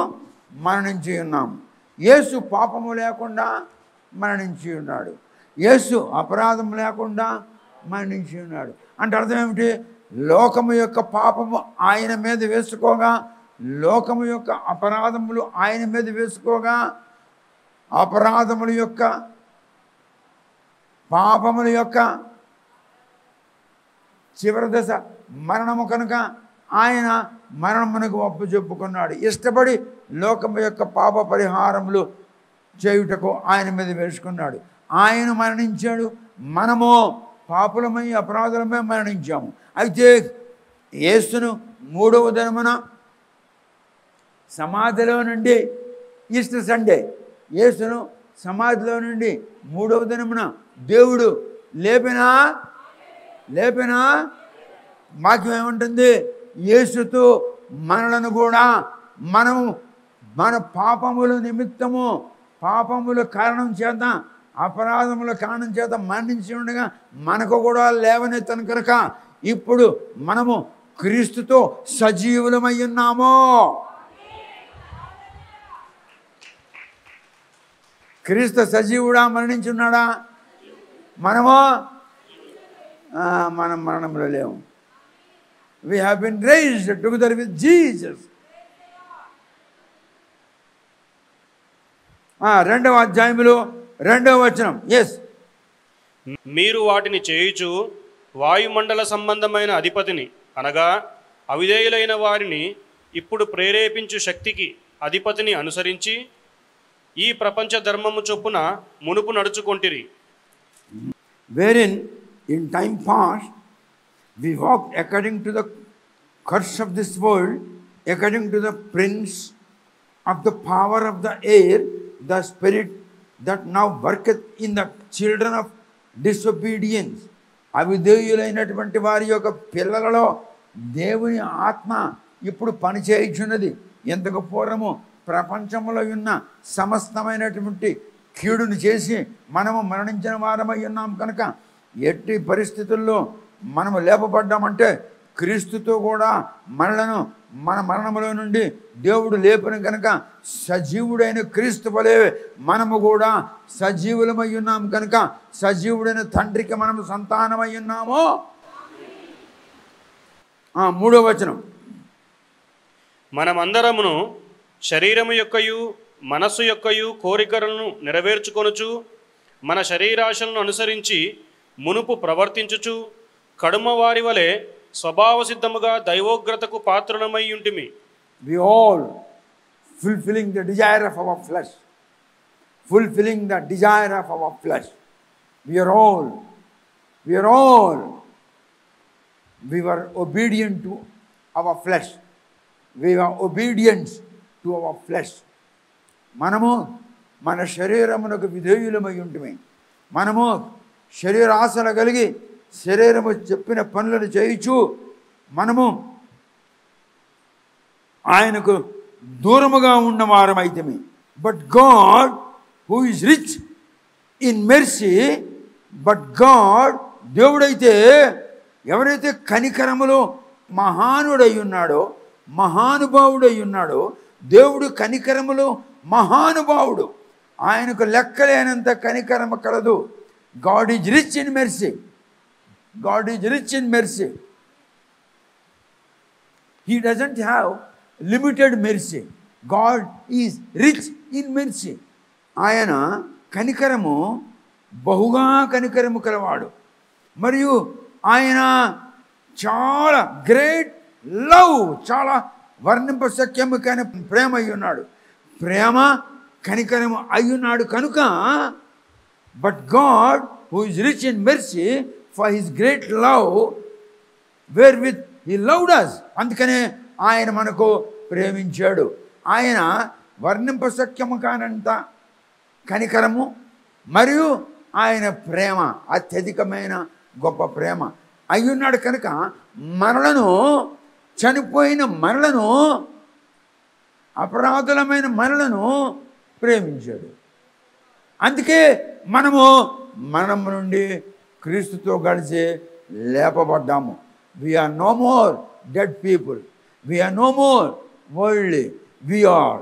మరణించి ఉన్నాము. యేసు పాపము లేకుండా మరణించి ఉన్నాడు. యేసు అపరాధం లేకుండా మరణించి ఉన్నాడు. అంటే అర్థం ఏమిటి? లోకము యొక్క పాపము ఆయన మీద వేసుకోగా, లోకము యొక్క అపరాధములు ఆయన మీద వేసుకోగా, అపరాధముల యొక్క పాపముల యొక్క చివరి దశ మరణము కనుక ఆయన మరణమునకు అప్పు చెప్పుకున్నాడు. ఇష్టపడి లోకము యొక్క పాప పరిహారములు చేయుటకు ఆయన మీద వేసుకున్నాడు. ఆయన మరణించాడు, మనము పాపులమై అపరాధులమై మరణించాము. అయితే యేసును మూడవ దినమున సమాధిలో నుండి, ఈస్టర్ సండే యేసును సమాధిలో నుండి మూడవ దినమున దేవుడు లేపినా వాక్యం ఏముంటుంది? యేసుతో మనలను కూడా మనము మన పాపముల నిమిత్తము, పాపముల కారణం చేత, అపరాధముల కారణం చేత మరణించి ఉండగా మనకు కూడా లేవనెత్తను కనుక ఇప్పుడు మనము క్రీస్తుతో సజీవులమై ఉన్నాము. క్రీస్తు సజీవుడా మరణించున్నాడా? మనము మనం మరణంలో లేము. We have been raised together with Jesus. రెండవ అధ్యాయములో 2వ వచనం. ఎస్, మీరు వాటిని చేయుచు వాయుమండల సంబంధమైన అధిపతిని అనగా అవిధేయులైన వారిని ఇప్పుడు ప్రేరేపించు శక్తికి అధిపతిని అనుసరించి ఈ ప్రపంచ ధర్మము చొప్పున మునుపు నడుచుకొంటిరి. wherein in time past we walked according to the curse of this world, according to the prince of the power of the air, the spirit that now worketh in the children of disobedience. అవిధేయులైనటువంటి వారి యొక్క పిల్లలలో దేవుని ఆత్మ ఇప్పుడు పనిచేయుచున్నది. ఎంతకు పూర్వము ప్రపంచంలో ఉన్న సమస్తమైనటువంటి కీడును చేసి మనము మరణించిన వారమై ఉన్నాం కనుక ఎట్టి పరిస్థితుల్లో మనము లేపబడ్డామంటే క్రీస్తుతో కూడా మనలను మన మరణములో నుండి దేవుడు లేపిన కనుక సజీవుడైన క్రీస్తు వలె మనము కూడా సజీవులమై ఉన్నాం కనుక సజీవుడైన తండ్రికి మనము సంతానమై ఉన్నాము. 3వ వచనం. మనమందరమును శరీరము యొక్కయు మనస్సు యొక్కయు కోరికలను నెరవేర్చుకొనుచు మన శరీరాశలను అనుసరించి మునుపు ప్రవర్తించుచు కడుమ వారి వలె స్వభావ సిద్ధముగా దైవోగ్రతకు పాత్రులమై ఉంటిమి. We all fulfilling the desire of our flesh. Fulfilling the desire of our flesh. We were obedient to our flesh. We were obedient to our flesh. మనము మన శరీరమునకు విధేయులమై ఉంటిమి. మనము శరీరాశలు కలిగి శరీరము చెప్పిన పనులను చేయుచు మనము ఆయనకు దూరముగా ఉన్నవారమైతిమి. But God who is rich in mercy, but God, దేవుడైతే ఎవరైతే కనికరములో మహానుడై ఉన్నాడో, మహానుభావుడై ఉన్నాడో, దేవుడు కనికరములో మహానుభావుడు, ఆయనకు లెక్కలేనంత కనికరము కలదు. God is rich in mercy, God is rich in mercy. He doesn't have limited mercy, God is rich in mercy. ఆయన కనికరము బహుగా కనికరము కలవాడు. మరియు ఆయన చాలా గ్రేట్ లవ్, చాలా వర్ణింపశక్యము కాని ప్రేమ అయ్యున్నాడు. ప్రేమ కనికరము అయ్యున్నాడు కనుక, but God who is rich in mercy for his great love wear with he loved us, అందుకనే ఆయన మనకు ప్రేమించాడు. ఆయన వర్ణింపశక్యము కానంత కనికరము మరియు ఆయన ప్రేమ అత్యధికమైన గొప్ప ప్రేమ అయ్యున్నాడు కనుక మనలను, చనిపోయిన మనలను, అపరాధులమైన మనలను ప్రేమించాడు. అందుకే మనము మరణం నుండి క్రీస్తుతో కలిసి లేపబడ్డాము. We are no more dead people. We are no more worldly. We are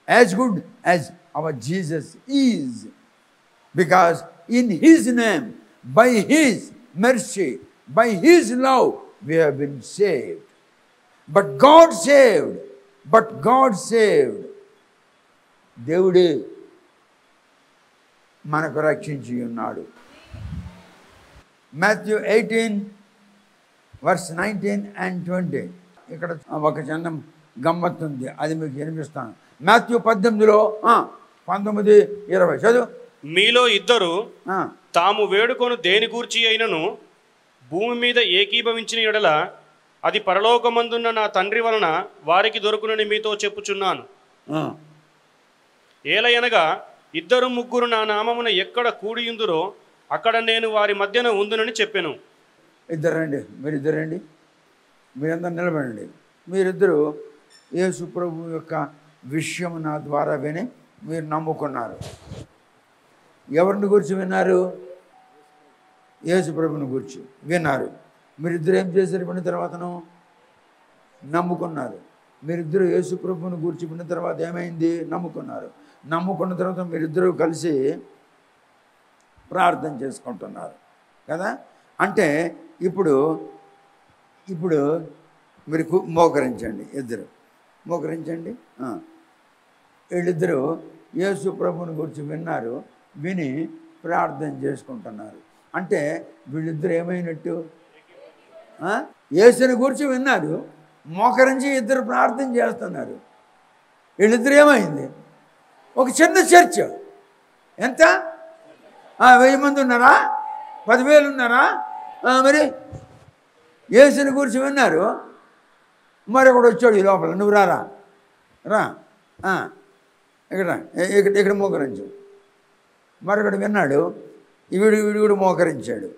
as good as our Jesus is. Because in His name, by His mercy, by His love, we have been saved. But God saved. But God saved. దేవుడే మనకు రక్షించి ఉన్నాడు. Matthew 18 verse 19 and 20. ఇక్కడ ఒక చిన్న గమ్మత్తు ఉంది, అది మీకు వినిపిస్తాను. మాథ్యూ 18లో 19, 20 చదువు. మీలో ఇద్దరు తాము వేడుకొను దేని గూర్చి అయినను భూమి మీద ఏకీభవించిన ఎడల అది పరలోకమందున్న నా తండ్రి వలన వారికి దొరుకునని మీతో చెప్పుచున్నాను. ఏలయనగా ఇద్దరు ముగ్గురు నా నామమున ఎక్కడ కూడియుందురో అక్కడ నేను వారి మధ్యన ఉందునని చెప్పెను. ఇద్దరండి, మీరిద్దరండి, మీరందరూ నిలబడండి. మీరిద్దరూ యేసు ప్రభు యొక్క విషయం నా ద్వారా విని మీరు నమ్ముకున్నారు. ఎవరిని గురించి విన్నారు? యేసు ప్రభుని గురించి విన్నారు. మీరిద్దరు ఏం చేశారు? విన్న తర్వాతను నమ్ముకున్నారు. మీరిద్దరు యేసు ప్రభుని గురించి విన్న తర్వాత ఏమైంది? నమ్ముకున్నారు. నమ్ముకున్న తర్వాత మీరిద్దరూ కలిసి ప్రార్థన చేసుకుంటున్నారు కదా. అంటే ఇప్పుడు మీరు మోకరించండి, ఇద్దరు మోకరించండి. వీళ్ళిద్దరూ యేసు ప్రభుని గురించి విన్నారు, విని ప్రార్థన చేసుకుంటున్నారు. అంటే వీళ్ళిద్దరు ఏమైనట్టు? యేసుని గురించి విన్నారు, మోకరించి ఇద్దరు ప్రార్థన చేస్తున్నారు. వీళ్ళిద్దరు ఏమైంది? ఒక చిన్న చర్చ్. ఎంత? 1000 మంది ఉన్నారా? 10,000 ఉన్నారా? మరి యేసుని గురించి విన్నారు. మరి ఒకడు వచ్చాడు ఈ లోపల, నువ్వు రా రా ఇక్కడ మోకరించు. మరొకడు విన్నాడు, వీడు కూడా మోకరించాడు.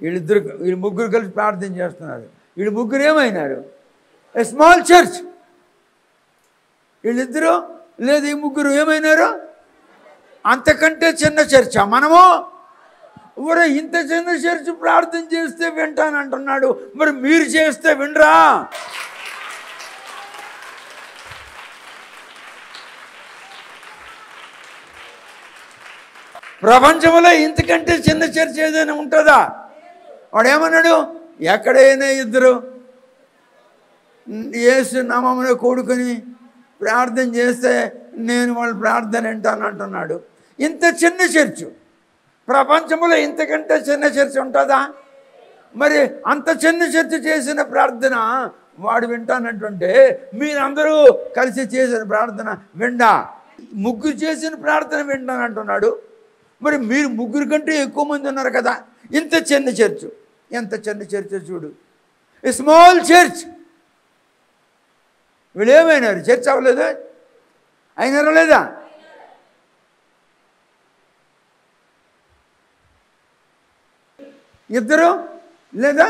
వీళ్ళు ముగ్గురు కలిసి ప్రార్థన చేస్తున్నారు. వీళ్ళు ముగ్గురు ఏమైనారు? A small church. వీళ్ళిద్దరూ లేదు, ఈ ముగ్గురు ఏమైనారు? అంతకంటే చిన్న చర్చ. మనము ఊరే ఇంత చిన్న చర్చ్ ప్రార్థన చేస్తే వింటానంటున్నాడు, మరి మీరు చేస్తే వినరా? ప్రపంచంలో ఇంతకంటే చిన్న చర్చ ఏదైనా ఉంటుందా? వాడు ఏమన్నాడు? ఎక్కడైనా ఇద్దరు యేసు నామమున కూడుకొని ప్రార్థన చేస్తే నేను వాళ్ళ ప్రార్థన వింటాను అంటున్నాడు. ఇంత చిన్న చర్చ్, ప్రపంచంలో ఇంతకంటే చిన్న చర్చ ఉంటుందా? మరి అంత చిన్న చర్చ చేసిన ప్రార్థన వాడు వింటానంటుంటే మీరందరూ కలిసి చేసిన ప్రార్థన విండా? ముగ్గురు చేసిన ప్రార్థన వింటానంటున్నాడు. మరి మీరు ముగ్గురు కంటే ఎక్కువ మంది ఉన్నారు కదా. ఇంత చిన్న చర్చ్, ఎంత చిన్న చర్చ చూడు, ఏ స్మాల్ చర్చ్. వీళ్ళు ఏమైనారు? చర్చ్ అవ్వలేదు, అయినారా లేదా? ఇద్దరు లేదా?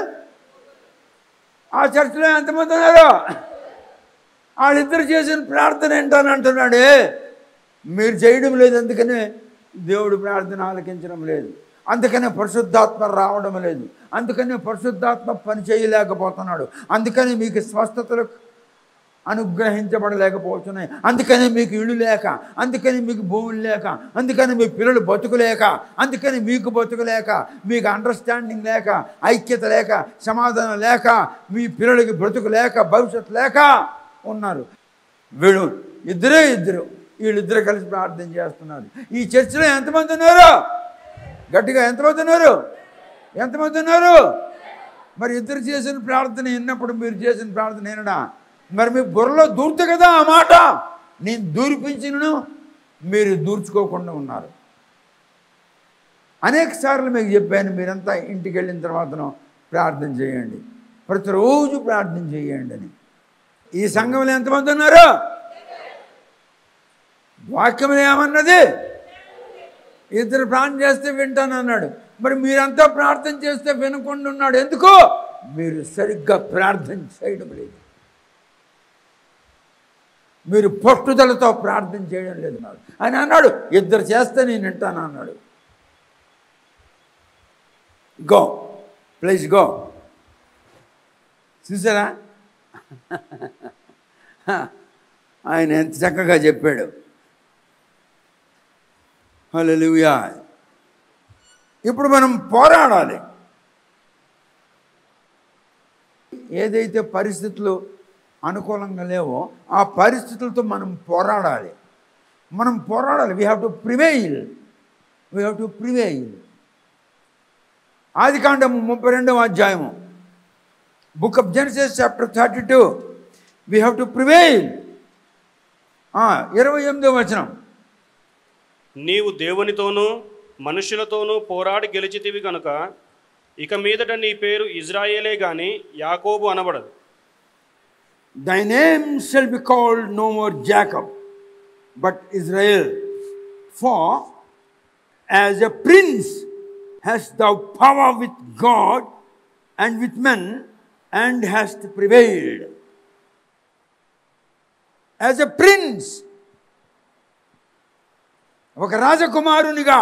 ఆ చర్చిలో ఎంతమంది ఉన్నారు? వాళ్ళిద్దరు చేసిన ప్రార్థన ఏంటని అంటున్నాడే. మీరు చేయడం లేదు, అందుకనే దేవుడు ప్రార్థన ఆలకించడం లేదు, అందుకనే పరిశుద్ధాత్మ రావడం లేదు, అందుకనే పరిశుద్ధాత్మ పని చేయలేకపోతున్నాడు, అందుకని మీకు స్వస్థతలు అనుగ్రహించబడలేకపోతున్నాయి, అందుకని మీకు ఇళ్ళు లేక, అందుకని మీకు భూములు లేక, అందుకని మీ పిల్లలు బతుకులేక, అందుకని మీకు బతుకులేక, మీకు అండర్స్టాండింగ్ లేక, ఐక్యత లేక, సమాధానం లేక, మీ పిల్లలకి బ్రతుకు లేక, భవిష్యత్తు లేక ఉన్నారు. వీళ్ళు వీళ్ళిద్దరు కలిసి ప్రార్థన చేస్తున్నారు. ఈ చర్చిలో ఎంతమంది ఉన్నారు? గట్టిగా ఎంతమంది ఉన్నారు? మరి ఇద్దరు చేసిన ప్రార్థన విన్నప్పుడు మీరు చేసిన ప్రార్థన వినడా? మరి మీ బుర్రలో దూరుతుంది కదా ఆ మాట. నేను దూరిపించినను మీరు దూర్చుకోకుండా ఉన్నారు. అనేక సార్లు మీకు చెప్పాను, మీరంతా ఇంటికి వెళ్ళిన తర్వాతను ప్రార్థన చేయండి, ప్రతిరోజు ప్రార్థన చేయండి అని. ఈ సంఘంలో ఎంతమంది ఉన్నారు? వాక్యంలో ఏమన్నది? ఇద్దరు ప్రార్థన చేస్తే వింటాను అన్నాడు. మరి మీరంతా ప్రార్థన చేస్తే వినకుండా ఉన్నాడు ఎందుకు? మీరు సరిగ్గా ప్రార్థన చేయడం లేదు, మీరు పట్టుదలతో ప్రార్థన చేయడం లేదు అని అన్నాడు. ఇద్దరు చేస్తే నేను వింటాను అన్నాడు. Go, please go. చూసారా ఆయన ఎంత చక్కగా చెప్పాడు. హల్లెలూయా. ఇప్పుడు మనం పోరాడాలి. ఏదైతే పరిస్థితులు అనుకూలంగా లేవో ఆ పరిస్థితులతో మనం పోరాడాలి. We have to prevail. ఆదికాండము 32వ అధ్యాయము, book of Genesis chapter 32, we have to prevail. 28వ వచనం, నీవు దేవునితోనూ మనుషులతోనూ పోరాడి గెలిచితివి కనుక ఇక మీదట నీ పేరు ఇజ్రాయేలే గాని యాకోబు అనబడదు. Thy name shall be called no more Jacob, but Israel. For as a prince hast thou power with God and with men, and hast prevailed. As a prince, ఒక రాజకుమారునిగా,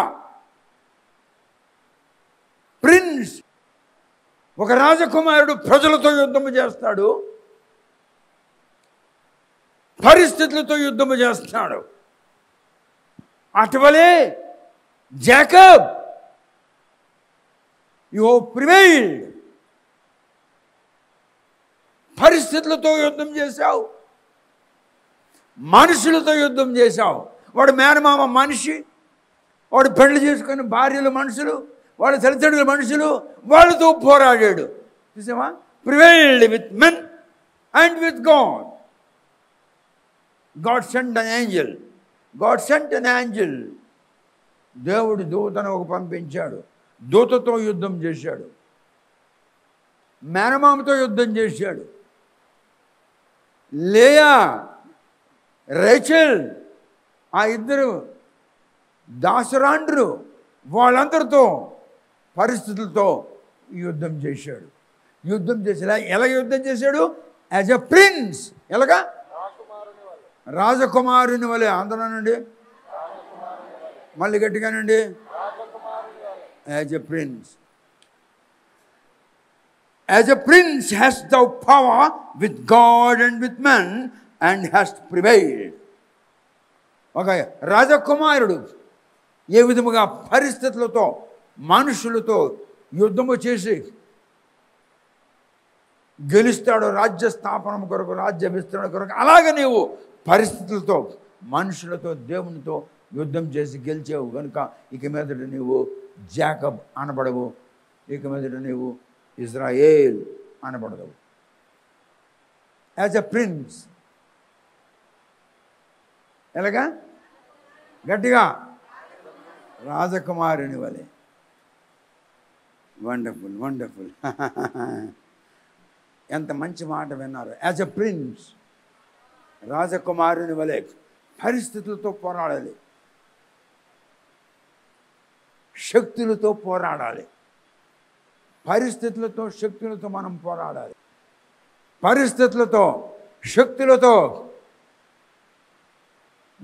ప్రిన్స్, ఒక రాజకుమారుడు ప్రజలతో యుద్ధము చేస్తాడు, పరిస్థితులతో యుద్ధము చేస్తాడు. అటువలే జాకబ్, యు హావ్ ప్రివైల్డ్. పరిస్థితులతో యుద్ధం చేశావు, మనుషులతో యుద్ధం చేశావు. వాడు మేనమామ మనిషి, వాడు పెళ్లి చేసుకుని భార్యలు మనుషులు, వాడు తల్లిదండ్రుల మనుషులు, వాళ్ళతో పోరాడాడు. చూసావా? Prevailed with men and with God. God sent an angel. దేవుడు దూతను ఒక పంపించాడు, దూతతో యుద్ధం చేశాడు, మేనమామతో యుద్ధం చేశాడు, లేయా, రేచెల్, ఆ ఇద్దరు దాసరాండ్రు, వాళ్ళందరితో పరిస్థితులతో యుద్ధం చేశాడు. యుద్ధం చేసేలా ఎలా యుద్ధం చేశాడు? As a prince. ఎలాగా? రాజకుమారుని వలె. అందరూనండి, మళ్ళీ గట్టిగానండి. As a prince. As a prince hast thou power with God and with men, and hast prevailed. ఒక రాజకుమారుడు ఏ విధముగా పరిస్థితులతో మనుషులతో యుద్ధము చేసి గెలుస్తాడో, రాజ్య స్థాపన కొరకు, రాజ్య విస్తరణ కొరకు, అలాగే నీవు పరిస్థితులతో, మనుషులతో, దేవునితో యుద్ధం చేసి గెలిచావు కనుక ఇక మీదట నీవు జాకబ్ అనబడవు, ఇక మీదట నీవు ఇజ్రాయేల్ అనబడదవు. As a prince. ఎలాగా? గట్టిగా, రాజకుమారుని వలె. Wonderful, wonderful. ఎంత మంచి మాట విన్నారు. యాజ్ ఎ ప్రిన్స్, రాజకుమారుని వలె పరిస్థితులతో పోరాడాలి, శక్తులతో పోరాడాలి. పరిస్థితులతో, శక్తులతో మనం పోరాడాలి. పరిస్థితులతో, శక్తులతో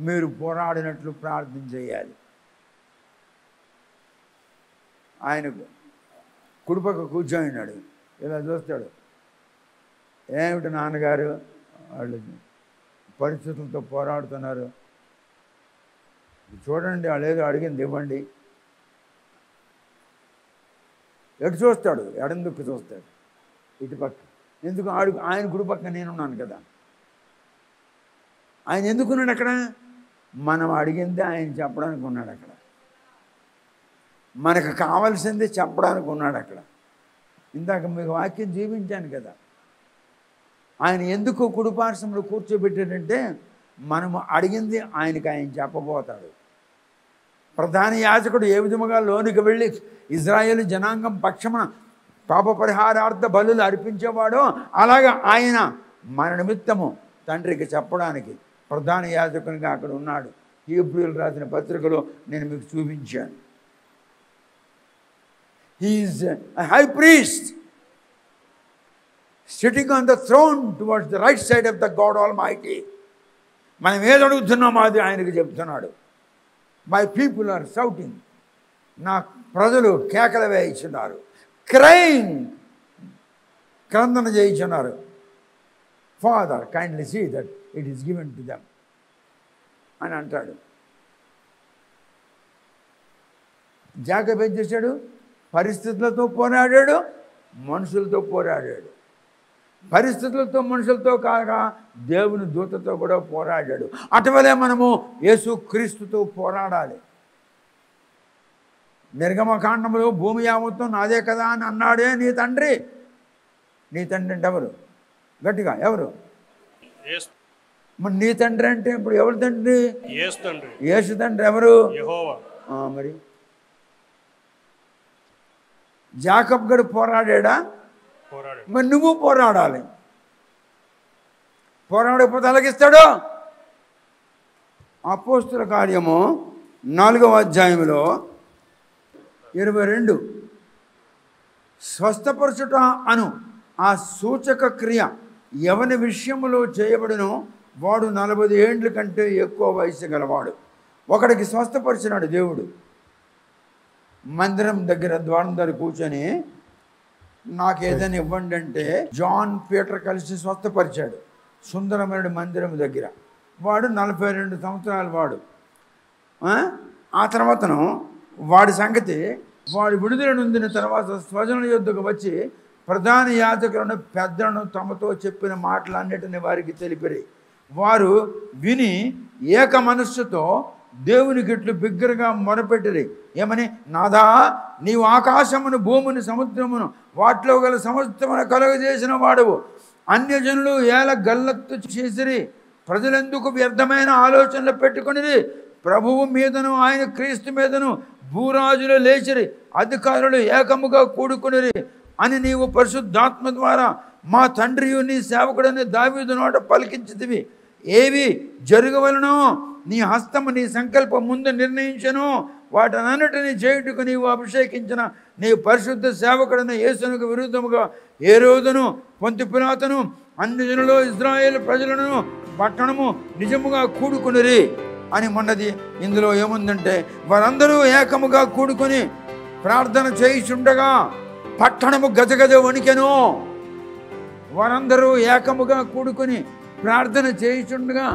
మీరు పోరాడినట్లు ప్రార్థన చేయాలి. ఆయన కుడిపక్క కూర్చోయినాడు, ఇలా చూస్తాడు. ఏమిటి నాన్నగారు, వాళ్ళు పరిస్థితులతో పోరాడుతున్నారు, చూడండి, వాళ్ళు ఏదో అడిగింది ఇవ్వండి. ఎటు చూస్తాడు? ఎడందుకు చూస్తాడు, ఇటుపక్క. ఎందుకు? ఆయన కుడిపక్క నేనున్నాను కదా. ఆయన ఎందుకున్నాడు అక్కడ? మనం అడిగింది ఆయన చెప్పడానికి ఉన్నాడు అక్కడ. మనకు కావాల్సింది చెప్పడానికి ఉన్నాడు అక్కడ. ఇందాక మీకు వాక్యం జీవించాను కదా. ఆయన ఎందుకు కుడిపార్శ్వంలో కూర్చోబెట్టాడంటే మనము అడిగింది ఆయన చెప్పబోతాడు. ప్రధాన యాజకుడు ఏ విధముగా లోనికి వెళ్ళి ఇజ్రాయేలు జనాంగం పక్షమున పాప పరిహారార్థ బలులు అర్పించేవాడో అలాగా ఆయన మన నిమిత్తము తండ్రికి చెప్పడానికి ప్రధాన యాజకునిగా అక్కడ ఉన్నాడు. హీబ్రూయులు రాసిన పత్రికలో నేను మీకు చూపించాను. He is a high priest sitting on the throne towards the right side of the God Almighty. మనం ఏది అడుగుతున్నామో అది ఆయనకు చెప్తున్నాడు. My people are shouting. నా ప్రజలు కేకలు వేయించున్నారు, crying, క్రందన చేయించున్నారు. Father, kindly see that it is given to them అని అంటాడు. జాకబ్ ఏం చేశాడు? పరిస్థితులతో పోరాడాడు, మనుషులతో పోరాడాడు. పరిస్థితులతో మనుషులతో కాక దేవుని దూతతో కూడా పోరాడాడు. అటువలే మనము యేసు క్రీస్తుతో పోరాడాలి. నిర్గమకాండంలో భూమి యావత్తం నాదే కదా అని అన్నాడే నీ తండ్రి. నీ తండ్రి అంటే ఎవరు? గట్టిగా ఎవరు? మరి నీ తండ్రి అంటే ఇప్పుడు ఎవరు తండ్రి? యేసు తండ్రి ఎవరు? యెహోవా. మరి జాకబ్ గడు పోరాడా? మరి నువ్వు పోరాడాలి. పోరాడకపోతే అలాగిస్తాడు. అపోస్తుల కార్యము 4వ అధ్యాయంలో 22 స్వస్థపరచుట అను ఆ సూచక క్రియ ఎవని విషయంలో చేయబడినో వాడు 40 ఏండ్ల కంటే ఎక్కువ వయసు గలవాడు. ఒకడికి స్వస్థపరిచినాడు దేవుడు. మందిరం దగ్గర ద్వారం దగ్గర కూర్చొని నాకు ఏదైనా ఇవ్వండి అంటే జాన్ పీటర్ కలిసి స్వస్థపరిచాడు సుందరమైన మందిరం దగ్గర. వాడు 42 సంవత్సరాలు వాడు. ఆ తర్వాతను వాడి సంగతి వాడి విడుదల నొందిన తర్వాత స్వజనుల యొద్దకు వచ్చి ప్రధాన యాజకులను పెద్దలను తమతో చెప్పిన మాటలన్నిటిని వారికి తెలిపిరి. వారు విని ఏక మనస్సుతో దేవునికి ఇట్లు బిగ్గరగా మొరపెట్టిరి. ఏమని? నాదా, నీవు ఆకాశమును భూమిని సముద్రమును వాటిలో గల సమస్తమును కలుగజేసిన వాడవు. అన్యజనులు ఏల గల్లత్తు చేసిరి. ప్రజలెందుకు వ్యర్థమైన ఆలోచనలు పెట్టుకుని ప్రభువు మీదను ఆయన క్రీస్తు మీదను భూరాజులు లేచిరి. అధికారులు ఏకముగా కూడుకునిరి అని నీవు పరిశుద్ధాత్మ ద్వారా మా తండ్రియు నీ సేవకుడని దావీదు నోట పలికించితివి. ఏవి జరగవలనో నీ హస్తము నీ సంకల్పం ముందు నిర్ణయించను. వాటన్నిటిని చేయుటకు నీవు అభిషేకించిన నీ పరిశుద్ధ సేవకుడైన యేసునకు విరుద్ధముగా ఏ రోజును పొంతి పిలాతును అన్ని జనులు ఇజ్రాయేలు ప్రజలను పట్టణము నిజముగా కూడుకునిరి అని మొన్నది. ఇందులో ఏముందంటే వారందరూ ఏకముగా కూడుకొని ప్రార్థన చేయుచుండగా పట్టణము గజగజ వణికెను. వారందరూ ఏకముగా కూడుకొని ప్రార్థన చేయుచుండగా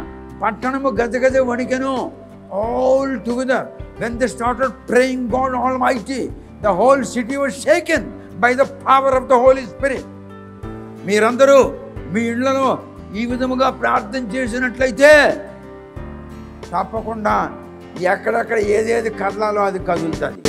పట్టణము గజగజ వణికెను. All together when they started praying God Almighty, the whole city was shaken by the power of the Holy Spirit. మీరందరూ మీ ఇళ్లలో ఈ విధముగా ప్రార్థన చేసినట్లయితే తప్పకుండా ఎక్కడెక్కడ ఏదేది కదలాలో అది కదులుతుంది.